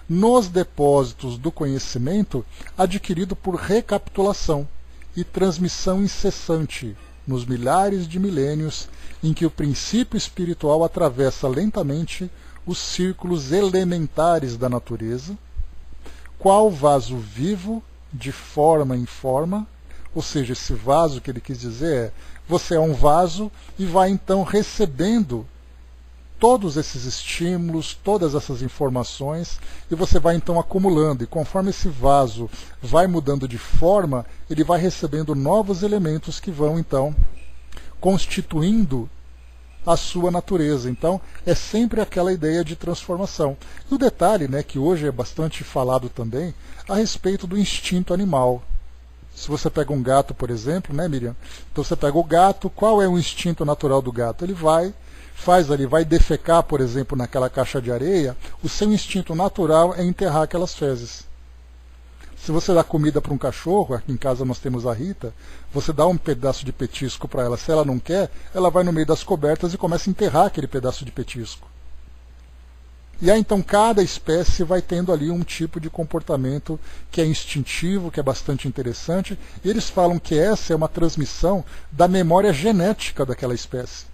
nos depósitos do conhecimento adquirido por recapitulação e transmissão incessante nos milhares de milênios em que o princípio espiritual atravessa lentamente os círculos elementares da natureza, qual vaso vivo de forma em forma, ou seja, esse vaso que ele quis dizer você é um vaso e vai então recebendo todos esses estímulos, todas essas informações, e você vai então acumulando, e conforme esse vaso vai mudando de forma, ele vai recebendo novos elementos que vão então constituindo a sua natureza. Então é sempre aquela ideia de transformação. E o detalhe, né, que hoje é bastante falado também, a respeito do instinto animal. Se você pega um gato, por exemplo, né, Miriam? Então você pega o gato, qual é o instinto natural do gato? Ele vai defecar, por exemplo, naquela caixa de areia, o seu instinto natural é enterrar aquelas fezes. Se você dá comida para um cachorro, aqui em casa nós temos a Rita, você dá um pedaço de petisco para ela, se ela não quer, ela vai no meio das cobertas e começa a enterrar aquele pedaço de petisco. E aí então cada espécie vai tendo ali um tipo de comportamento que é instintivo, que é bastante interessante, e eles falam que essa é uma transmissão da memória genética daquela espécie.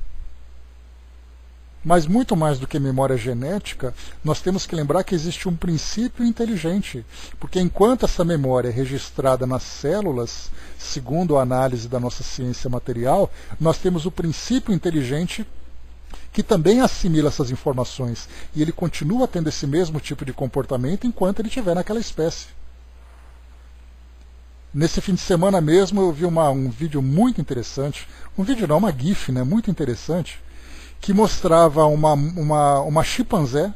Mas muito mais do que memória genética, nós temos que lembrar que existe um princípio inteligente, porque enquanto essa memória é registrada nas células, segundo a análise da nossa ciência material, nós temos o princípio inteligente que também assimila essas informações, e ele continua tendo esse mesmo tipo de comportamento enquanto ele estiver naquela espécie. Nesse fim de semana mesmo eu vi um vídeo muito interessante, uma GIF, né, muito interessante, que mostrava uma chimpanzé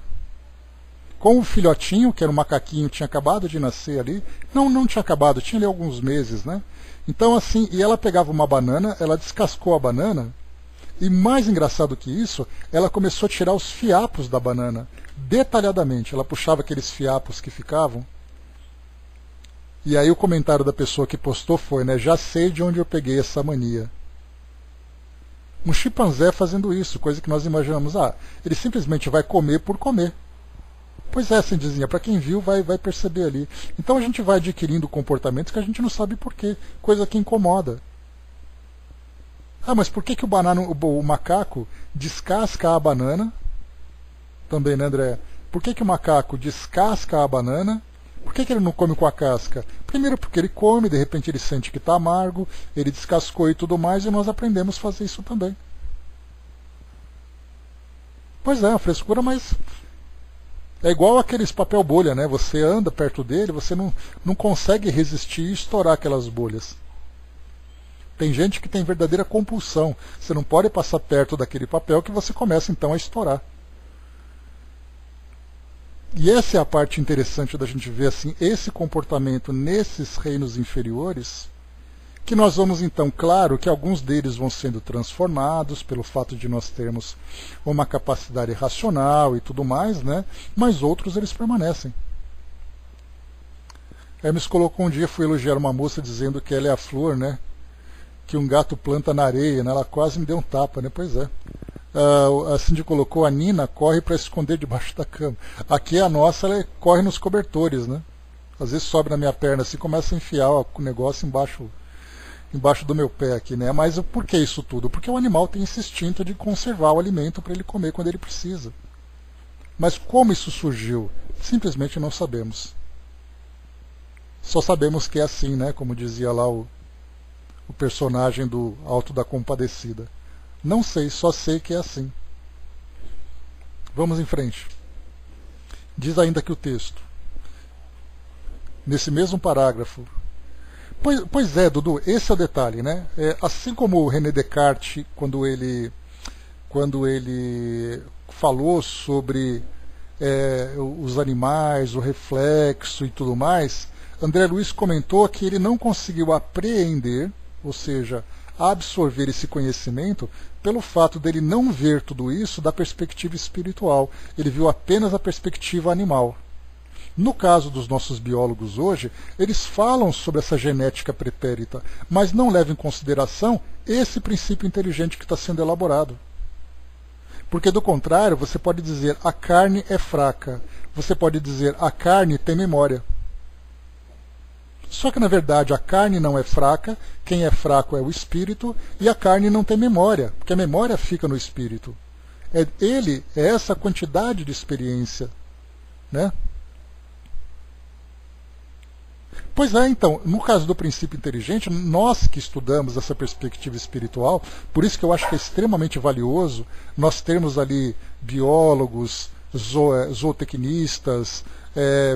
com o filhotinho, que era um macaquinho, tinha acabado de nascer ali. Não tinha acabado, tinha ali alguns meses, né? Então assim, e ela pegava uma banana, ela descascou a banana, e mais engraçado que isso, ela começou a tirar os fiapos da banana, detalhadamente. Ela puxava aqueles fiapos que ficavam. E aí o comentário da pessoa que postou foi, né? Já sei de onde eu peguei essa mania. Um chimpanzé fazendo isso, coisa que nós imaginamos, ele simplesmente vai comer por comer. Pois é, Cindizinha, para quem viu vai perceber ali. Então a gente vai adquirindo comportamentos que a gente não sabe por quê, coisa que incomoda. Ah, mas por que, que o macaco descasca a banana? Também, né, André? Por que, que o macaco descasca a banana? Por que, que ele não come com a casca? Primeiro porque ele come, de repente ele sente que está amargo, ele descascou e tudo mais, e nós aprendemos a fazer isso também. Pois é, uma frescura, mas é igual aqueles papel bolha, né? Você anda perto dele, você não consegue resistir e estourar aquelas bolhas. Tem gente que tem verdadeira compulsão. Você não pode passar perto daquele papel que você começa então a estourar. E essa é a parte interessante da gente ver assim, esse comportamento nesses reinos inferiores, que nós vamos então, claro, que alguns deles vão sendo transformados pelo fato de nós termos uma capacidade racional e tudo mais, né? Mas outros eles permanecem. Hermes colocou um dia, fui elogiar uma moça dizendo que ela é a flor, né? Que um gato planta na areia, né? Ela quase me deu um tapa, né? Pois é. A Cindy colocou, a Nina corre para esconder debaixo da cama. Aqui a nossa, ela corre nos cobertores, né? Às vezes sobe na minha perna assim, começa a enfiar o negócio embaixo do meu pé aqui, né? Mas por que isso tudo? Porque o animal tem esse instinto de conservar o alimento para ele comer quando ele precisa. Mas como isso surgiu? Simplesmente não sabemos. Só sabemos que é assim, né? Como dizia lá o personagem do Alto da Compadecida. Não sei, só sei que é assim. Vamos em frente. Diz ainda que o texto, nesse mesmo parágrafo. Pois é, Dudu, esse é o detalhe, né? Assim como o René Descartes, quando ele falou sobre os animais, o reflexo e tudo mais, André Luiz comentou que ele não conseguiu apreender, ou seja, absorver esse conhecimento pelo fato dele não ver tudo isso da perspectiva espiritual. Ele viu apenas a perspectiva animal. No caso dos nossos biólogos hoje, eles falam sobre essa genética pretérita, mas não levam em consideração esse princípio inteligente que está sendo elaborado. Porque, do contrário, você pode dizer a carne é fraca, você pode dizer a carne tem memória. Só que, na verdade, a carne não é fraca, quem é fraco é o espírito, e a carne não tem memória, porque a memória fica no espírito. É essa quantidade de experiência, né? Pois é, então, no caso do princípio inteligente, nós que estudamos essa perspectiva espiritual, por isso que eu acho que é extremamente valioso nós termos ali biólogos, zootecnistas,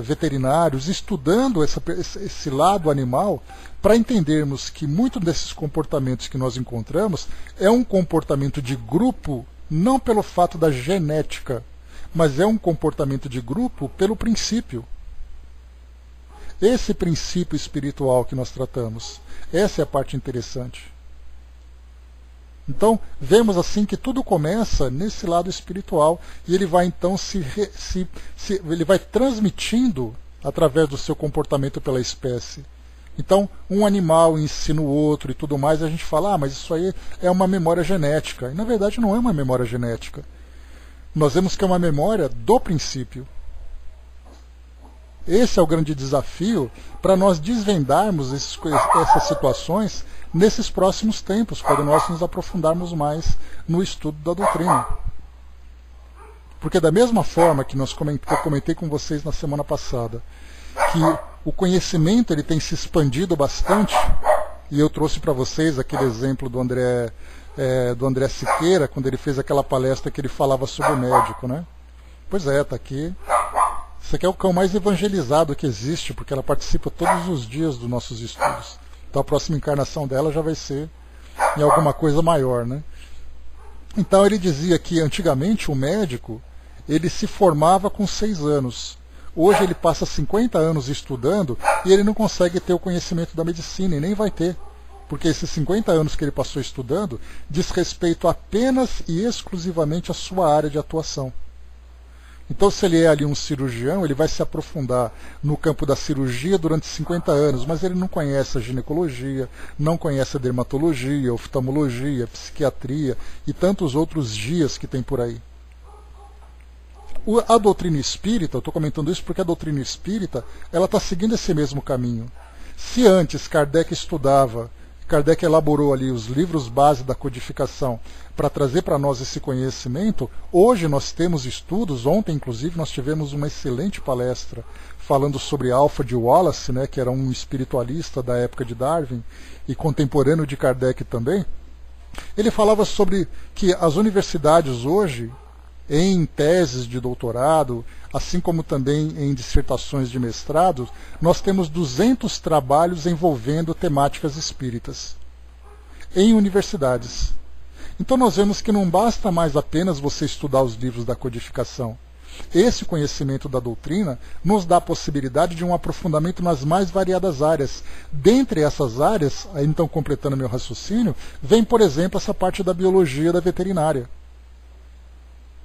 veterinários, estudando esse lado animal, para entendermos que muito desses comportamentos que nós encontramos é um comportamento de grupo, não pelo fato da genética, mas é um comportamento de grupo pelo princípio. Esse princípio espiritual que nós tratamos, essa é a parte interessante. Então, vemos assim que tudo começa nesse lado espiritual e ele vai então ele vai transmitindo através do seu comportamento pela espécie. Então, um animal ensina o outro e tudo mais, a gente fala, mas isso aí é uma memória genética. E na verdade não é uma memória genética. Nós vemos que é uma memória do princípio. Esse é o grande desafio para nós desvendarmos essas situações nesses próximos tempos, quando nós nos aprofundarmos mais no estudo da doutrina. Porque da mesma forma que eu comentei com vocês na semana passada, que o conhecimento ele tem se expandido bastante, e eu trouxe para vocês aquele exemplo do André Siqueira, quando ele fez aquela palestra que ele falava sobre o médico, né? Pois é, está aqui. Esse aqui é o cão mais evangelizado que existe, porque ela participa todos os dias dos nossos estudos. Então a próxima encarnação dela já vai ser em alguma coisa maior, né? Então ele dizia que antigamente o médico ele se formava com 6 anos. Hoje ele passa 50 anos estudando e ele não consegue ter o conhecimento da medicina e nem vai ter. Porque esses 50 anos que ele passou estudando diz respeito apenas e exclusivamente à sua área de atuação. Então, se ele é ali um cirurgião, ele vai se aprofundar no campo da cirurgia durante 50 anos, mas ele não conhece a ginecologia, não conhece a dermatologia, a oftalmologia, a psiquiatria e tantos outros dias que tem por aí. A doutrina espírita, eu estou comentando isso porque a doutrina espírita ela está seguindo esse mesmo caminho. Se antes Kardec estudava, Kardec elaborou ali os livros base da codificação para trazer para nós esse conhecimento, hoje nós temos estudos, ontem inclusive nós tivemos uma excelente palestra falando sobre Alfred Wallace, né, que era um espiritualista da época de Darwin e contemporâneo de Kardec também. Ele falava sobre que as universidades hoje, em teses de doutorado, assim como também em dissertações de mestrado, nós temos 200 trabalhos envolvendo temáticas espíritas em universidades. Então nós vemos que não basta mais apenas você estudar os livros da codificação. Esse conhecimento da doutrina nos dá a possibilidade de um aprofundamento nas mais variadas áreas. Dentre essas áreas, então completando meu raciocínio, vem, por exemplo, essa parte da biologia da veterinária.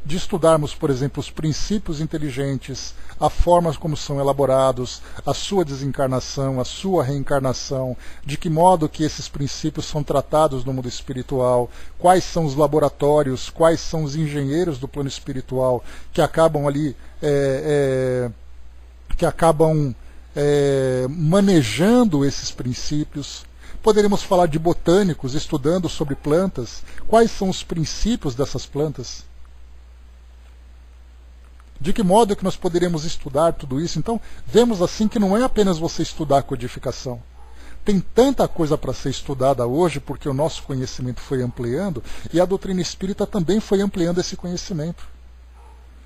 De estudarmos, por exemplo, os princípios inteligentes, a forma como são elaborados, a sua desencarnação, a sua reencarnação, de que modo que esses princípios são tratados no mundo espiritual, quais são os laboratórios, quais são os engenheiros do plano espiritual que acabam ali, manejando esses princípios. Poderíamos falar de botânicos estudando sobre plantas, quais são os princípios dessas plantas. De que modo que nós poderíamos estudar tudo isso? Então, vemos assim que não é apenas você estudar a codificação. Tem tanta coisa para ser estudada hoje, porque o nosso conhecimento foi ampliando, e a doutrina espírita também foi ampliando esse conhecimento.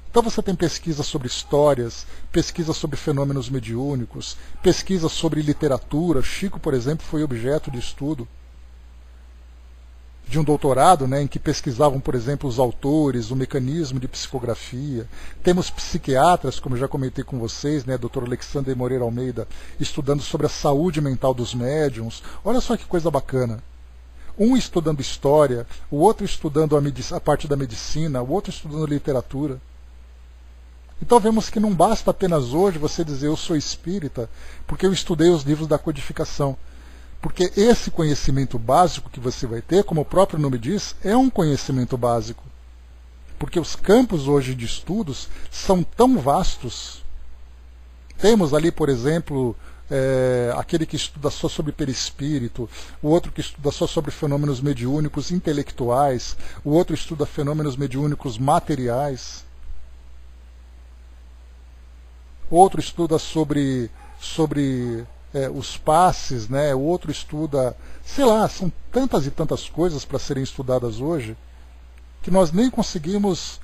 Então você tem pesquisa sobre histórias, pesquisa sobre fenômenos mediúnicos, pesquisa sobre literatura. Chico, por exemplo, foi objeto de estudo de um doutorado, né, em que pesquisavam, por exemplo, os autores, o mecanismo de psicografia. Temos psiquiatras, como eu já comentei com vocês, né, Dr. Alexandre Moreira Almeida, estudando sobre a saúde mental dos médiuns. Olha só que coisa bacana. Um estudando história, o outro estudando a parte da medicina, o outro estudando literatura. Então vemos que não basta apenas hoje você dizer eu sou espírita, porque eu estudei os livros da codificação. Porque esse conhecimento básico que você vai ter, como o próprio nome diz, é um conhecimento básico. Porque os campos hoje de estudos são tão vastos. Temos ali, por exemplo, aquele que estuda só sobre perispírito, o outro que estuda só sobre fenômenos mediúnicos intelectuais, o outro estuda fenômenos mediúnicos materiais, outro estuda sobre os passes, né? O outro estuda, sei lá, são tantas e tantas coisas para serem estudadas hoje que nós nem conseguimos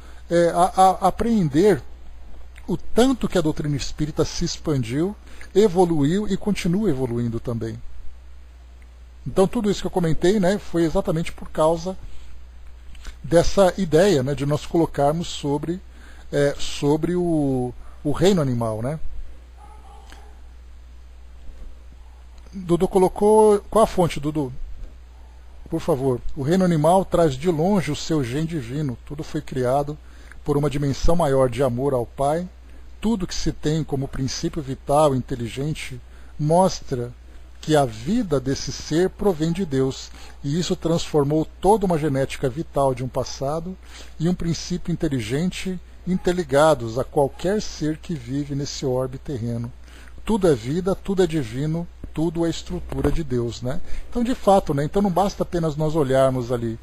apreender o tanto que a doutrina espírita se expandiu, evoluiu e continua evoluindo também. Então tudo isso que eu comentei, né, foi exatamente por causa dessa ideia, né, de nós colocarmos sobre o reino animal, né? Dudu colocou... Qual a fonte, Dudu? Por favor. O reino animal traz de longe o seu gen divino. Tudo foi criado por uma dimensão maior de amor ao Pai. Tudo que se tem como princípio vital e inteligente mostra que a vida desse ser provém de Deus. E isso transformou toda uma genética vital de um passado e um princípio inteligente interligados a qualquer ser que vive nesse orbe terreno. Tudo é vida, tudo é divino, tudo é estrutura de Deus, né? Então, de fato, né? Então não basta apenas nós olharmos ali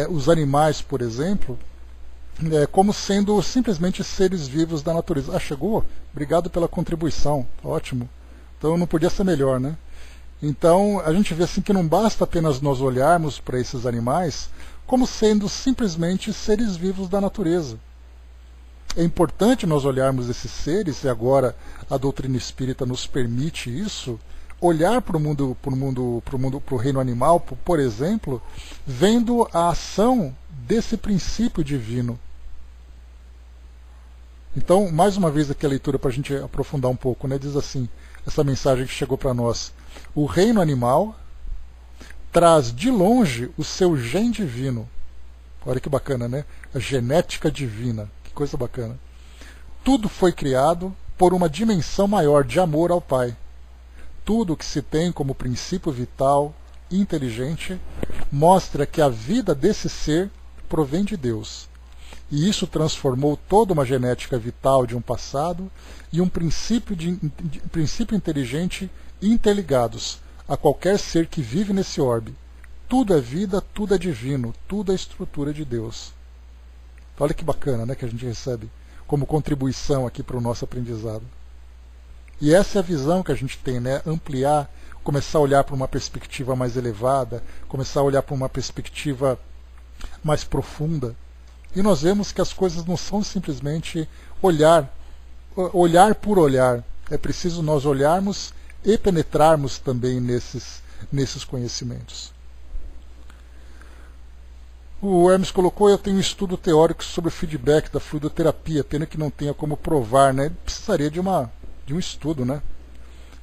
os animais, por exemplo, como sendo simplesmente seres vivos da natureza. Ah, chegou? Obrigado pela contribuição, ótimo. Então não podia ser melhor, né? Então a gente vê assim que não basta apenas nós olharmos para esses animais como sendo simplesmente seres vivos da natureza. É importante nós olharmos esses seres, e agora a doutrina espírita nos permite isso, olhar para o reino animal, por exemplo, vendo a ação desse princípio divino. Então, mais uma vez aqui a leitura para a gente aprofundar um pouco, né? Diz assim, essa mensagem que chegou para nós: o reino animal traz de longe o seu gen divino. Olha que bacana, né? A genética divina. Coisa bacana. Tudo foi criado por uma dimensão maior de amor ao Pai. Tudo que se tem como princípio vital e inteligente mostra que a vida desse ser provém de Deus. e isso transformou toda uma genética vital de um passado e um princípio inteligente interligados a qualquer ser que vive nesse orbe. Tudo é vida, tudo é divino, tudo é estrutura de Deus. Olha que bacana, né, que a gente recebe como contribuição aqui para o nosso aprendizado. E essa é a visão que a gente tem, né? Ampliar, começar a olhar para uma perspectiva mais elevada, começar a olhar para uma perspectiva mais profunda. E nós vemos que as coisas não são simplesmente olhar por olhar. É preciso nós olharmos e penetrarmos também nesses conhecimentos. O Hermes colocou: eu tenho um estudo teórico sobre o feedback da fluidoterapia, pena que não tenha como provar, né? Precisaria de um estudo, né?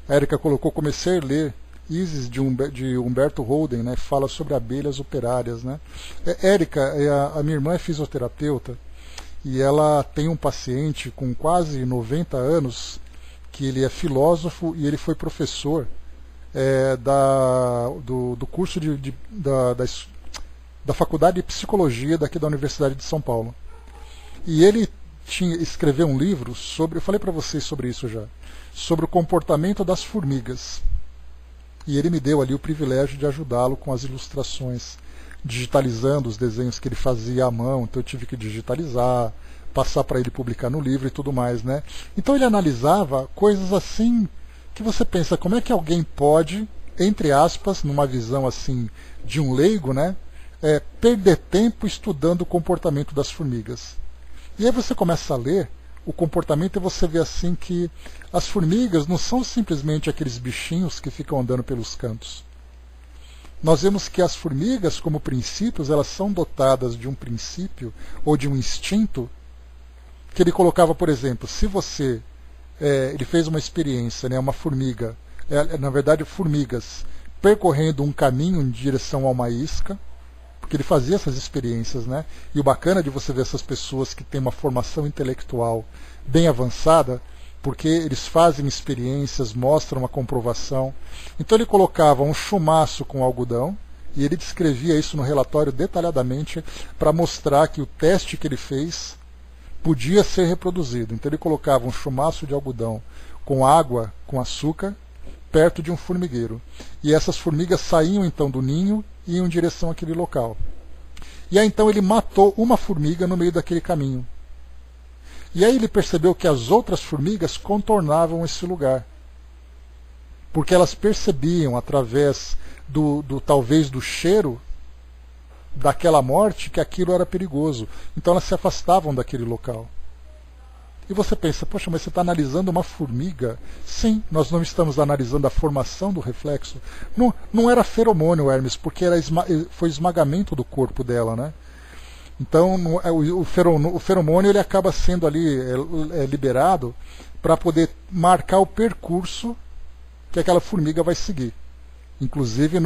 A Érica colocou: comecei a ler Isis de Humberto Holden, né? Fala sobre abelhas operárias, né? Érica, a minha irmã é fisioterapeuta e ela tem um paciente com quase 90 anos que ele é filósofo e ele foi professor do curso da Faculdade de Psicologia daqui da Universidade de São Paulo. E ele escreveu um livro sobre, eu falei para vocês sobre isso já, sobre o comportamento das formigas. E ele me deu ali o privilégio de ajudá-lo com as ilustrações, digitalizando os desenhos que ele fazia à mão, então eu tive que digitalizar, passar para ele publicar no livro e tudo mais, né? Então ele analisava coisas assim que você pensa, como é que alguém pode, entre aspas, numa visão assim de um leigo, né? Perder tempo estudando o comportamento das formigas. E aí você começa a ler o comportamento e você vê assim que as formigas não são simplesmente aqueles bichinhos que ficam andando pelos cantos. Nós vemos que as formigas, como princípios, elas são dotadas de um princípio ou de um instinto que ele colocava, por exemplo, se você... ele fez uma experiência, né, uma formiga, na verdade formigas, percorrendo um caminho em direção a uma isca, porque ele fazia essas experiências, né? E o bacana de você ver essas pessoas que têm uma formação intelectual bem avançada, porque eles fazem experiências, mostram uma comprovação. Então ele colocava um chumaço com algodão, e ele descrevia isso no relatório detalhadamente para mostrar que o teste que ele fez podia ser reproduzido. Então ele colocava um chumaço de algodão com água, com açúcar, perto de um formigueiro. E essas formigas saíam então do ninho e iam em direção àquele local. E aí então ele matou uma formiga no meio daquele caminho. E aí ele percebeu que as outras formigas contornavam esse lugar. Porque elas percebiam, através talvez do cheiro daquela morte, que aquilo era perigoso. Então elas se afastavam daquele local. E você pensa, poxa, mas você está analisando uma formiga? Sim, nós não estamos analisando a formação do reflexo. Não era feromônio, Hermes, porque foi esmagamento do corpo dela, né? Então o feromônio ele acaba sendo ali liberado para poder marcar o percurso que aquela formiga vai seguir. Inclusive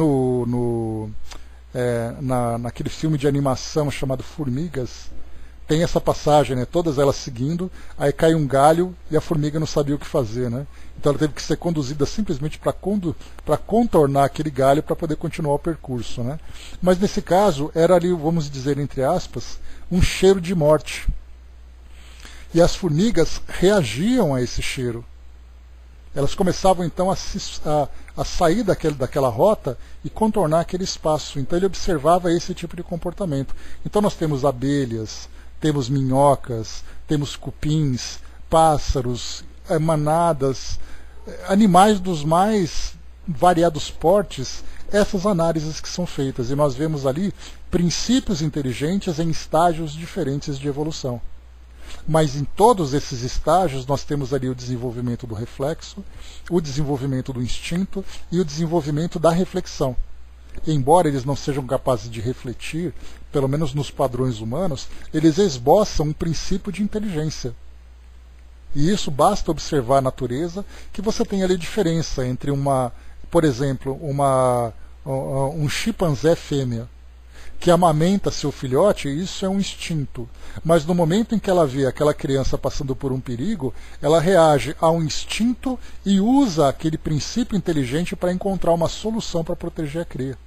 naquele filme de animação chamado Formigas, tem essa passagem, né? Todas elas seguindo, aí cai um galho e a formiga não sabia o que fazer, né? Então ela teve que ser conduzida simplesmente para contornar aquele galho para poder continuar o percurso, né? Mas nesse caso era ali, vamos dizer entre aspas, um cheiro de morte. E as formigas reagiam a esse cheiro. Elas começavam então a sair daquela rota e contornar aquele espaço. Então ele observava esse tipo de comportamento. Então nós temos abelhas, temos minhocas, temos cupins, pássaros, manadas, animais dos mais variados portes, essas análises que são feitas. E nós vemos ali princípios inteligentes em estágios diferentes de evolução. Mas em todos esses estágios nós temos ali o desenvolvimento do reflexo, o desenvolvimento do instinto e o desenvolvimento da reflexão. Embora eles não sejam capazes de refletir, pelo menos nos padrões humanos, eles esboçam um princípio de inteligência. E isso basta observar a natureza, que você tem ali diferença entre por exemplo, um chimpanzé fêmea, que amamenta seu filhote, isso é um instinto. Mas no momento em que ela vê aquela criança passando por um perigo, ela reage a um instinto e usa aquele princípio inteligente para encontrar uma solução para proteger a cria.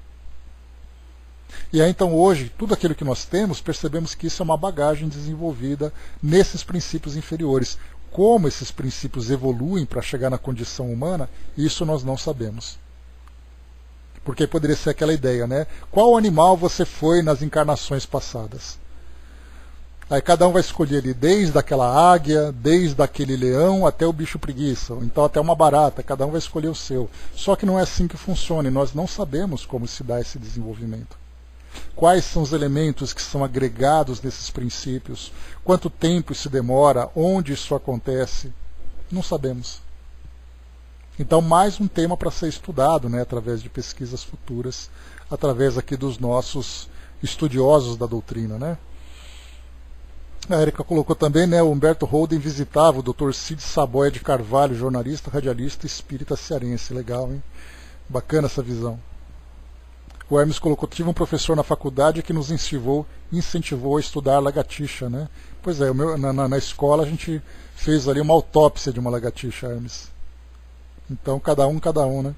E aí então hoje, tudo aquilo que nós temos, percebemos que isso é uma bagagem desenvolvida nesses princípios inferiores. Como esses princípios evoluem para chegar na condição humana, isso nós não sabemos. Porque poderia ser aquela ideia, né? Qual animal você foi nas encarnações passadas? Aí cada um vai escolher ali, desde aquela águia, desde aquele leão, até o bicho preguiça, ou então até uma barata, cada um vai escolher o seu. Só que não é assim que funciona, e nós não sabemos como se dá esse desenvolvimento. Quais são os elementos que são agregados nesses princípios? Quanto tempo isso demora? Onde isso acontece? Não sabemos. Então, mais um tema para ser estudado, né, através de pesquisas futuras, através aqui dos nossos estudiosos da doutrina, né? A Érica colocou também, né, o Humberto Holden visitava o Dr. Cid Saboia de Carvalho, jornalista, radialista espírita cearense. Legal, hein? Bacana essa visão. O Hermes colocou, tive um professor na faculdade que nos incentivou a estudar lagartixa, né? Pois é, na escola a gente fez ali uma autópsia de uma lagartixa, Hermes. Então, cada um, né?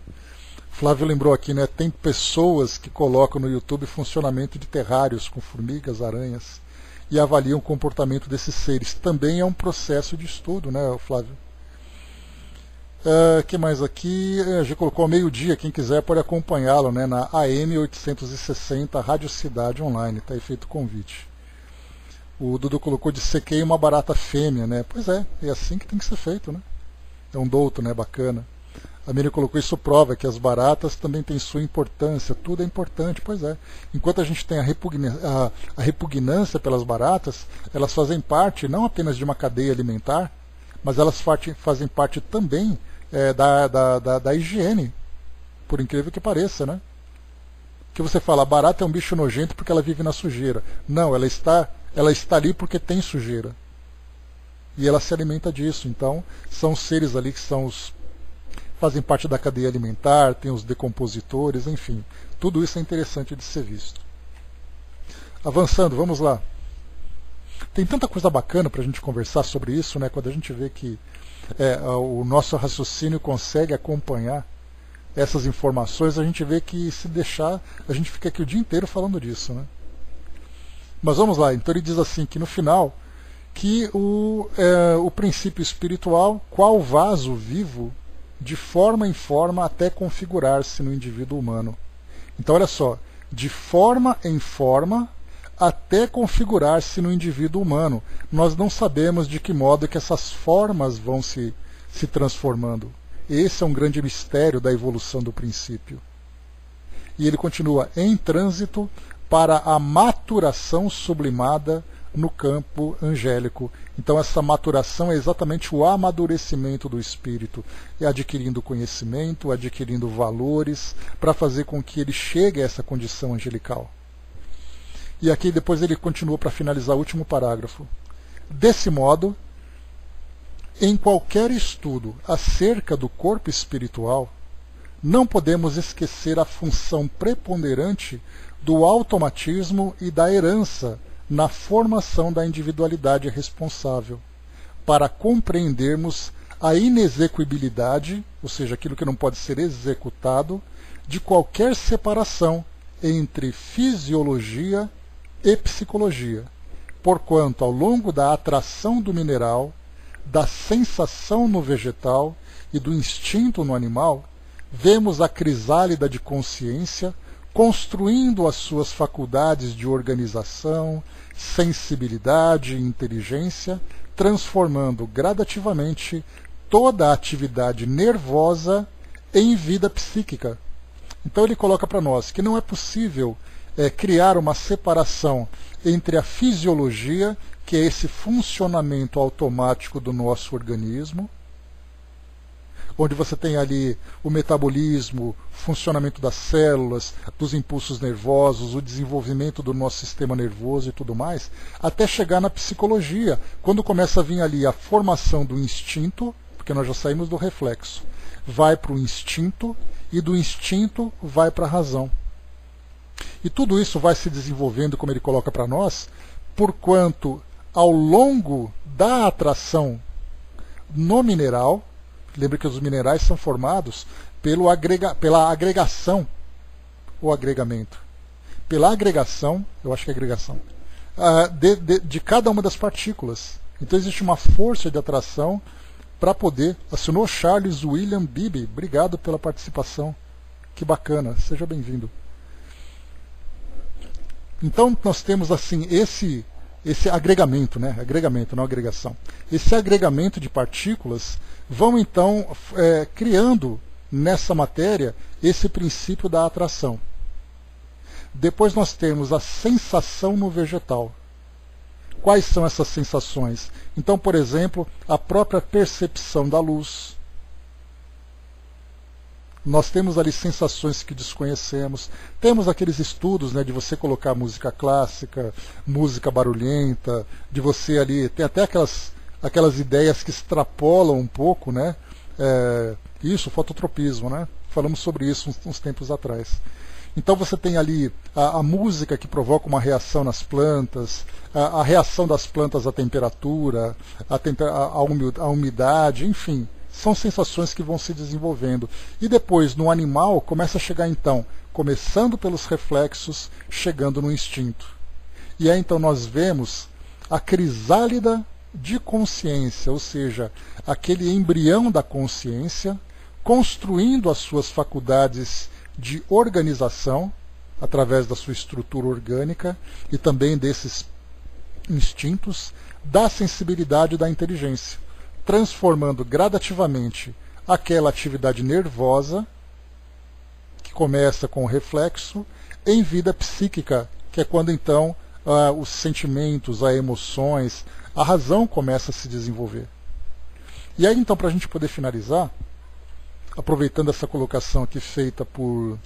Flávio lembrou aqui, né? Tem pessoas que colocam no YouTube funcionamento de terrários com formigas, aranhas, e avaliam o comportamento desses seres. Também é um processo de estudo, né, Flávio? Que mais aqui? Já colocou ao meio-dia, quem quiser pode acompanhá-lo, né, na AM 860 Rádio Cidade Online, está aí feito o convite. O Dudu colocou, dissequei uma barata fêmea, né? Pois é assim que tem que ser feito, né? É um douto, né? Bacana. A Miriam colocou, isso prova que as baratas também têm sua importância, tudo é importante, pois é. Enquanto a gente tem a repugnância pelas baratas, elas fazem parte não apenas de uma cadeia alimentar, mas elas fazem parte também da higiene, por incrível que pareça, né? Que você fala, a barata é um bicho nojento porque ela vive na sujeira. Não, ela está ali porque tem sujeira. E ela se alimenta disso. Então, são seres ali que fazem parte da cadeia alimentar, tem os decompositores, enfim. Tudo isso é interessante de ser visto. Avançando, vamos lá. Tem tanta coisa bacana para a gente conversar sobre isso, né? Quando a gente vê que o nosso raciocínio consegue acompanhar essas informações, a gente vê que se deixar, a gente fica aqui o dia inteiro falando disso, né? Mas vamos lá, então ele diz assim, que no final, que o princípio espiritual, qual vaso vivo, de forma em forma até configurar-se no indivíduo humano. Então olha só, de forma em forma até configurar-se no indivíduo humano. Nós não sabemos de que modo que essas formas vão se transformando. Esse é um grande mistério da evolução do princípio. E ele continua, em trânsito para a maturação sublimada no campo angélico. Então essa maturação é exatamente o amadurecimento do espírito, adquirindo conhecimento, adquirindo valores, para fazer com que ele chegue a essa condição angelical. E aqui depois ele continua para finalizar o último parágrafo. Desse modo, em qualquer estudo acerca do corpo espiritual, não podemos esquecer a função preponderante do automatismo e da herança na formação da individualidade responsável, para compreendermos a inexequibilidade, ou seja, aquilo que não pode ser executado, de qualquer separação entre fisiologia e psicologia, porquanto, ao longo da atração do mineral, da sensação no vegetal e do instinto no animal, vemos a crisálida de consciência construindo as suas faculdades de organização, sensibilidade e inteligência, transformando gradativamente toda a atividade nervosa em vida psíquica. Então ele coloca para nós que não é possível criar uma separação entre a fisiologia, que é esse funcionamento automático do nosso organismo, onde você tem ali o metabolismo, funcionamento das células, dos impulsos nervosos, o desenvolvimento do nosso sistema nervoso e tudo mais, até chegar na psicologia, quando começa a vir ali a formação do instinto, porque nós já saímos do reflexo, vai para o instinto e do instinto vai para a razão. E tudo isso vai se desenvolvendo, como ele coloca para nós, porquanto ao longo da atração no mineral, lembre que os minerais são formados pela agregação ou agregamento. pela agregação, eu acho que é agregação, de cada uma das partículas. Então existe uma força de atração para poder. Assinou Charles William Beebe, obrigado pela participação, que bacana, seja bem-vindo. Então nós temos assim esse agregamento, né? Agregamento, não agregação. Esse agregamento de partículas vão então criando nessa matéria esse princípio da atração. Depois nós temos a sensação no vegetal. Quais são essas sensações? Então, por exemplo, a própria percepção da luz. Nós temos ali sensações que desconhecemos. Temos aqueles estudos, né, de você colocar música clássica, música barulhenta, de você ali... Tem até aquelas ideias que extrapolam um pouco, né? Isso, fototropismo, né? Falamos sobre isso uns tempos atrás. Então você tem ali a música que provoca uma reação nas plantas, a reação das plantas à temperatura, à umidade, enfim, são sensações que vão se desenvolvendo. E depois, no animal, começa a chegar então, começando pelos reflexos, chegando no instinto. E aí então nós vemos a crisálida de consciência, ou seja, aquele embrião da consciência, construindo as suas faculdades de organização, através da sua estrutura orgânica e também desses instintos, da sensibilidade e da inteligência, transformando gradativamente aquela atividade nervosa, que começa com o reflexo, em vida psíquica, que é quando então os sentimentos, as emoções, a razão começa a se desenvolver. E aí então, para a gente poder finalizar, aproveitando essa colocação aqui feita por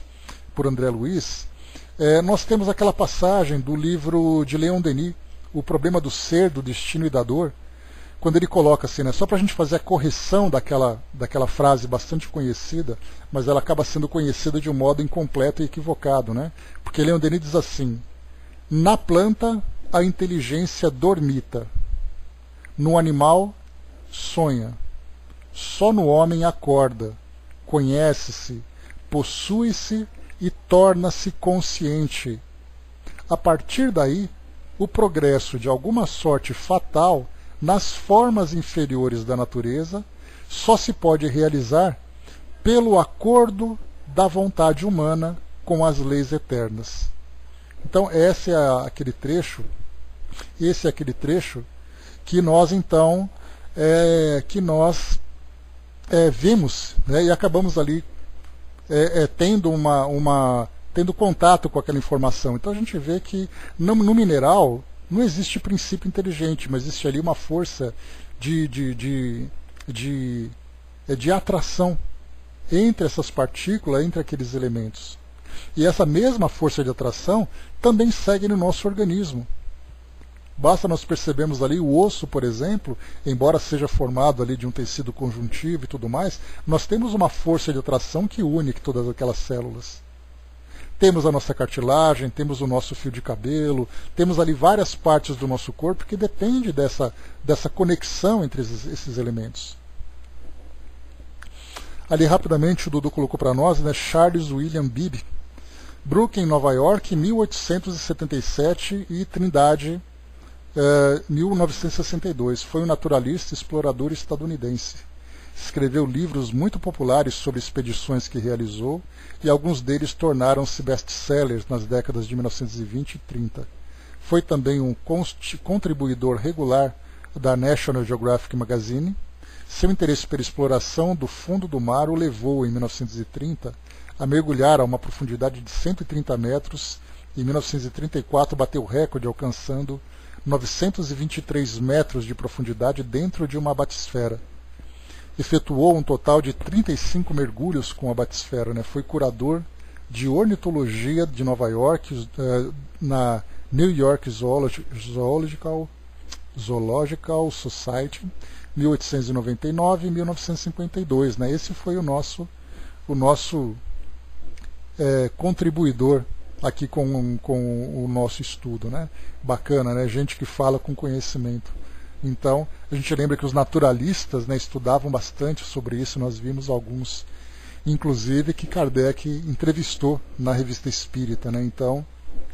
André Luiz, nós temos aquela passagem do livro de Leon Denis, O Problema do Ser, do Destino e da Dor, quando ele coloca assim, né, só para a gente fazer a correção daquela frase bastante conhecida, mas ela acaba sendo conhecida de um modo incompleto e equivocado, né? Porque Leon Denis diz assim: na planta a inteligência dormita, no animal sonha, só no homem acorda, conhece-se, possui-se e torna-se consciente. A partir daí, o progresso de alguma sorte fatal nas formas inferiores da natureza só se pode realizar pelo acordo da vontade humana com as leis eternas. Então esse é aquele trecho que nós então vimos, né, e acabamos ali tendo contato com aquela informação. Então a gente vê que no mineral não existe princípio inteligente, mas existe ali uma força de atração entre essas partículas, entre aqueles elementos. E essa mesma força de atração também segue no nosso organismo. Basta nós percebermos ali o osso, por exemplo, embora seja formado ali de um tecido conjuntivo e tudo mais, nós temos uma força de atração que une todas aquelas células. Temos a nossa cartilagem, temos o nosso fio de cabelo, temos ali várias partes do nosso corpo que depende dessa conexão entre esses elementos. Ali rapidamente o Dudu colocou para nós, né, Charles William Beebe, Brooklyn, Nova York, 1877 e Trindade, 1962. Foi um naturalista e explorador estadunidense. Escreveu livros muito populares sobre expedições que realizou e alguns deles tornaram-se best-sellers nas décadas de 1920 e 30. Foi também um contribuidor regular da National Geographic Magazine. Seu interesse pela exploração do fundo do mar o levou, em 1930, a mergulhar a uma profundidade de 130 metros e, em 1934, bateu o recorde, alcançando 923 metros de profundidade dentro de uma batisfera. Efetuou um total de 35 mergulhos com a batisfera, né? Foi curador de ornitologia de Nova York, na New York Zoological Society, 1899 e 1952. Né? Esse foi o nosso contribuidor aqui com o nosso estudo. Né? Bacana, né? Gente que fala com conhecimento. Então, a gente lembra que os naturalistas, né, estudavam bastante sobre isso, nós vimos alguns, inclusive, que Kardec entrevistou na Revista Espírita. Né? Então,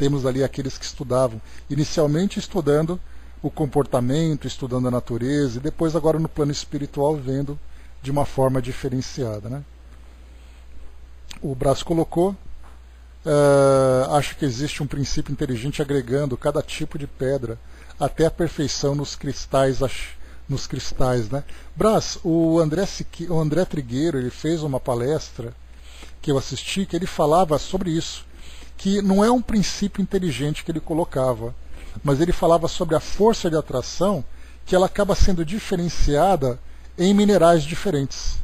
temos ali aqueles que estudavam, inicialmente estudando o comportamento, estudando a natureza, e depois agora no plano espiritual vendo de uma forma diferenciada, né? O Braz colocou, acho que existe um princípio inteligente agregando cada tipo de pedra até a perfeição nos cristais, né? Braz, o André Trigueiro, ele fez uma palestra que eu assisti, que ele falava sobre isso, que não é um princípio inteligente que ele colocava, mas ele falava sobre a força de atração, que ela acaba sendo diferenciada em minerais diferentes.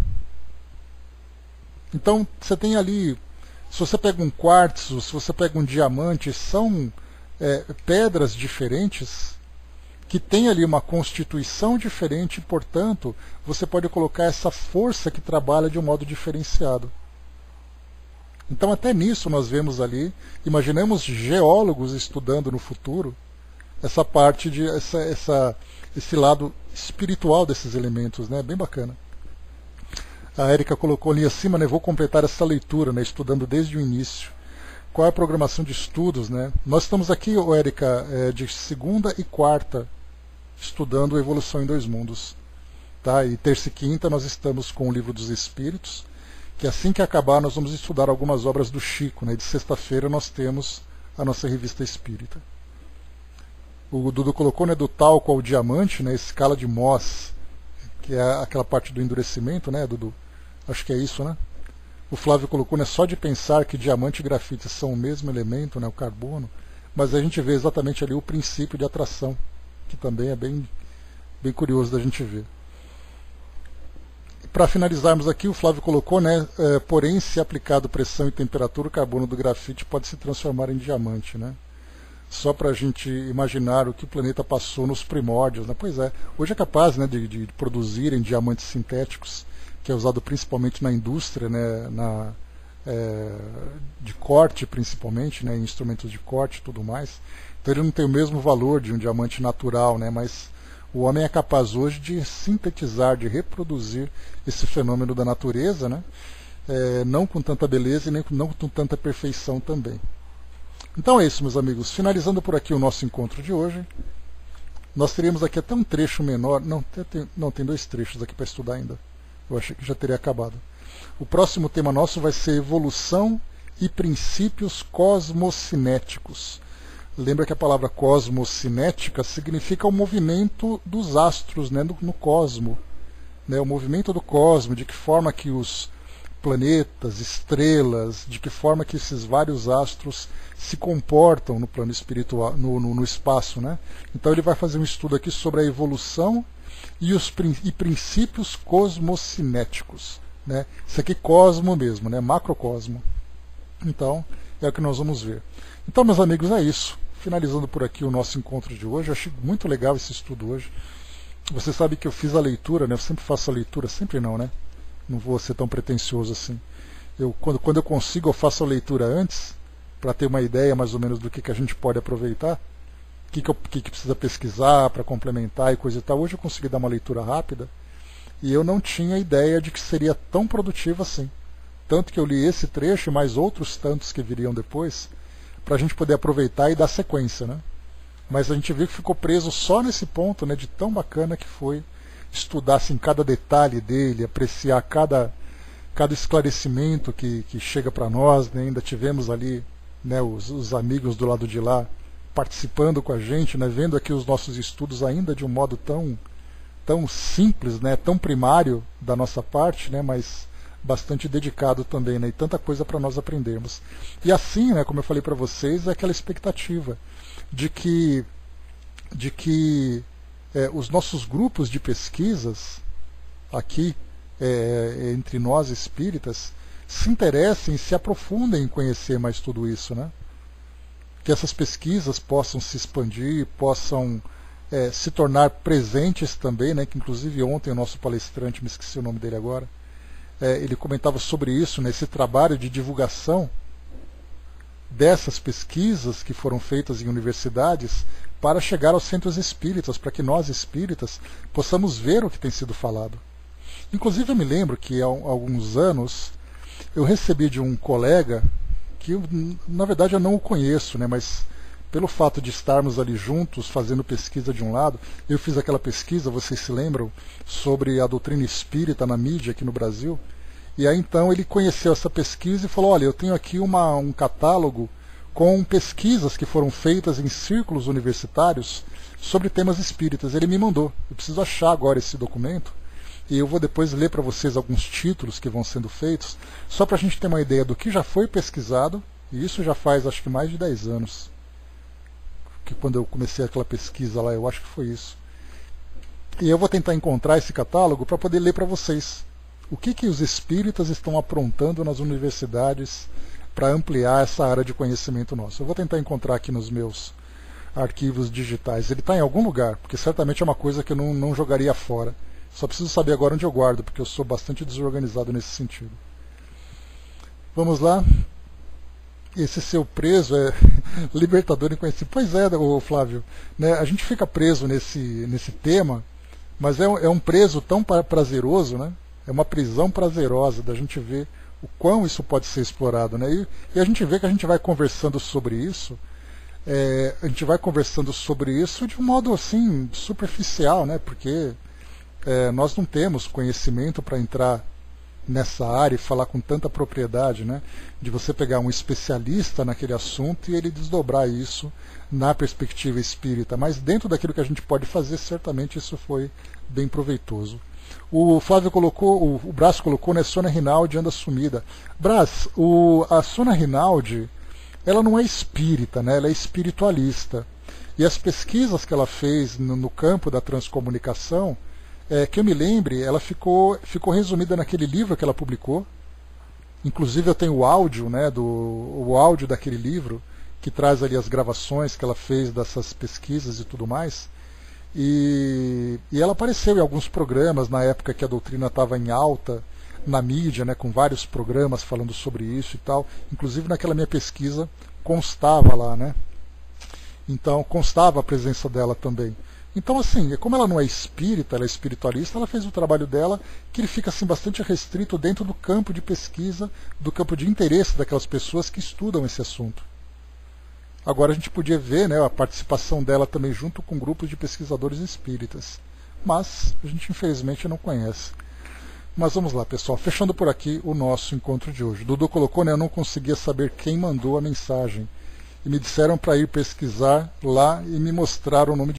Então, você tem ali, se você pega um quartzo, se você pega um diamante, são pedras diferentes, que tem ali uma constituição diferente, e, portanto, você pode colocar essa força que trabalha de um modo diferenciado. Então, até nisso nós vemos ali, imaginemos geólogos estudando no futuro, essa parte de esse lado espiritual desses elementos, né? Bem bacana. A Érica colocou ali acima, né? Vou completar essa leitura, né? Estudando desde o início. Qual é a programação de estudos, né? Nós estamos aqui, Érica, de segunda e quarta, estudando Evolução em Dois Mundos. Tá? E terça e quinta nós estamos com o Livro dos Espíritos, que assim que acabar nós vamos estudar algumas obras do Chico, né? De sexta-feira nós temos a nossa revista espírita. O Dudu colocou, né, do talco ao diamante, né, escala de Mohs, que é aquela parte do endurecimento, né, Dudu? Acho que é isso, né? O Flávio colocou, né, só de pensar que diamante e grafite são o mesmo elemento, né, o carbono, mas a gente vê exatamente ali o princípio de atração, que também é bem curioso da gente ver. Para finalizarmos aqui, o Flávio colocou, né, porém, se aplicado pressão e temperatura, o carbono do grafite pode se transformar em diamante, né? Só para a gente imaginar o que o planeta passou nos primórdios, né? Pois é, hoje é capaz, né, de produzirem diamantes sintéticos, que é usado principalmente na indústria, né, de corte principalmente, né, em instrumentos de corte e tudo mais. Então ele não tem o mesmo valor de um diamante natural, né, mas o homem é capaz hoje de sintetizar, de reproduzir esse fenômeno da natureza, né, não com tanta beleza e nem não com tanta perfeição também. Então é isso, meus amigos. Finalizando por aqui o nosso encontro de hoje. Nós teríamos aqui até um trecho menor. Não, tem dois trechos aqui para estudar ainda. Eu achei que já teria acabado. O próximo tema nosso vai ser Evolução e Princípios Cosmocinéticos. Lembra que a palavra cosmocinética significa o movimento dos astros, né, no cosmo. Né, o movimento do cosmo, de que forma que os planetas, estrelas, de que forma que esses vários astros se comportam no plano espiritual, no espaço, né? Então ele vai fazer um estudo aqui sobre a evolução e princípios cosmocinéticos, né? Isso aqui é cosmo mesmo, né? Macrocosmo. Então é o que nós vamos ver. Então, meus amigos, é isso. Finalizando por aqui o nosso encontro de hoje. Eu achei muito legal esse estudo hoje. Você sabe que eu fiz a leitura, né? Eu sempre faço a leitura, sempre não, né? Não vou ser tão pretensioso assim. Quando eu consigo, eu faço a leitura antes, para ter uma ideia mais ou menos do que a gente pode aproveitar, o que precisa pesquisar para complementar e coisa e tal. Hoje eu consegui dar uma leitura rápida e eu não tinha ideia de que seria tão produtivo assim. Tanto que eu li esse trecho e mais outros tantos que viriam depois, para a gente poder aproveitar e dar sequência, né? Mas a gente viu que ficou preso só nesse ponto, né, de tão bacana que foi estudar assim, cada detalhe dele, apreciar cada esclarecimento que chega para nós, né? Ainda tivemos ali, né, os amigos do lado de lá participando com a gente, né, vendo aqui os nossos estudos ainda de um modo tão simples, né, tão primário da nossa parte, né, mas bastante dedicado também, né, e tanta coisa para nós aprendermos. E assim, né, como eu falei para vocês, é aquela expectativa de que os nossos grupos de pesquisas aqui entre nós espíritas se interessem, se aprofundem em conhecer mais tudo isso, né? Que essas pesquisas possam se expandir, possam se tornar presentes também, né? Que inclusive ontem o nosso palestrante, me esqueci o nome dele agora, ele comentava sobre isso, né? Esse trabalho de divulgação dessas pesquisas que foram feitas em universidades para chegar aos centros espíritas, para que nós espíritas possamos ver o que tem sido falado. Inclusive eu me lembro que há alguns anos eu recebi de um colega que na verdade eu não o conheço, né, mas pelo fato de estarmos ali juntos fazendo pesquisa de um lado, eu fiz aquela pesquisa, vocês se lembram, sobre a doutrina espírita na mídia aqui no Brasil, e aí então ele conheceu essa pesquisa e falou, olha, eu tenho aqui um catálogo com pesquisas que foram feitas em círculos universitários sobre temas espíritas. Ele me mandou, eu preciso achar agora esse documento, e eu vou depois ler para vocês alguns títulos que vão sendo feitos, só para a gente ter uma ideia do que já foi pesquisado, e isso já faz acho que mais de 10 anos. Que quando eu comecei aquela pesquisa lá, eu acho que foi isso. E eu vou tentar encontrar esse catálogo para poder ler para vocês o que os espíritas estão aprontando nas universidades para ampliar essa área de conhecimento nosso. Eu vou tentar encontrar aqui nos meus arquivos digitais. Ele está em algum lugar, porque certamente é uma coisa que eu não jogaria fora. Só preciso saber agora onde eu guardo, porque eu sou bastante desorganizado nesse sentido. Vamos lá. Esse seu preso é libertador inconhecido. Pois é, Flávio, né? A gente fica preso nesse tema, mas é um preso tão prazeroso, né? É uma prisão prazerosa da gente ver o quão isso pode ser explorado, né? E a gente vê que a gente vai conversando sobre isso, de um modo assim superficial, né? Porque nós não temos conhecimento para entrar nessa área e falar com tanta propriedade, né, de você pegar um especialista naquele assunto e ele desdobrar isso na perspectiva espírita, mas dentro daquilo que a gente pode fazer, certamente isso foi bem proveitoso. O Flávio colocou, o Brás colocou, né, Sônia Rinaldi anda sumida. Brás, a Sônia Rinaldi, ela não é espírita, né, ela é espiritualista, e as pesquisas que ela fez no campo da transcomunicação, que eu me lembre, ela ficou resumida naquele livro que ela publicou. Inclusive eu tenho o áudio, né, o áudio daquele livro, que traz ali as gravações que ela fez dessas pesquisas e tudo mais. E ela apareceu em alguns programas na época que a doutrina estava em alta na mídia, né, com vários programas falando sobre isso e tal. Inclusive naquela minha pesquisa constava lá, né? Então constava a presença dela também. Então, assim, como ela não é espírita, ela é espiritualista, ela fez o trabalho dela, que ele fica assim, bastante restrito dentro do campo de pesquisa, do campo de interesse daquelas pessoas que estudam esse assunto. Agora a gente podia ver, né, a participação dela também junto com grupos de pesquisadores espíritas. Mas a gente infelizmente não conhece. Mas vamos lá, pessoal, fechando por aqui o nosso encontro de hoje. Dudu colocou, né, eu não conseguia saber quem mandou a mensagem. E me disseram para ir pesquisar lá e me mostraram o nome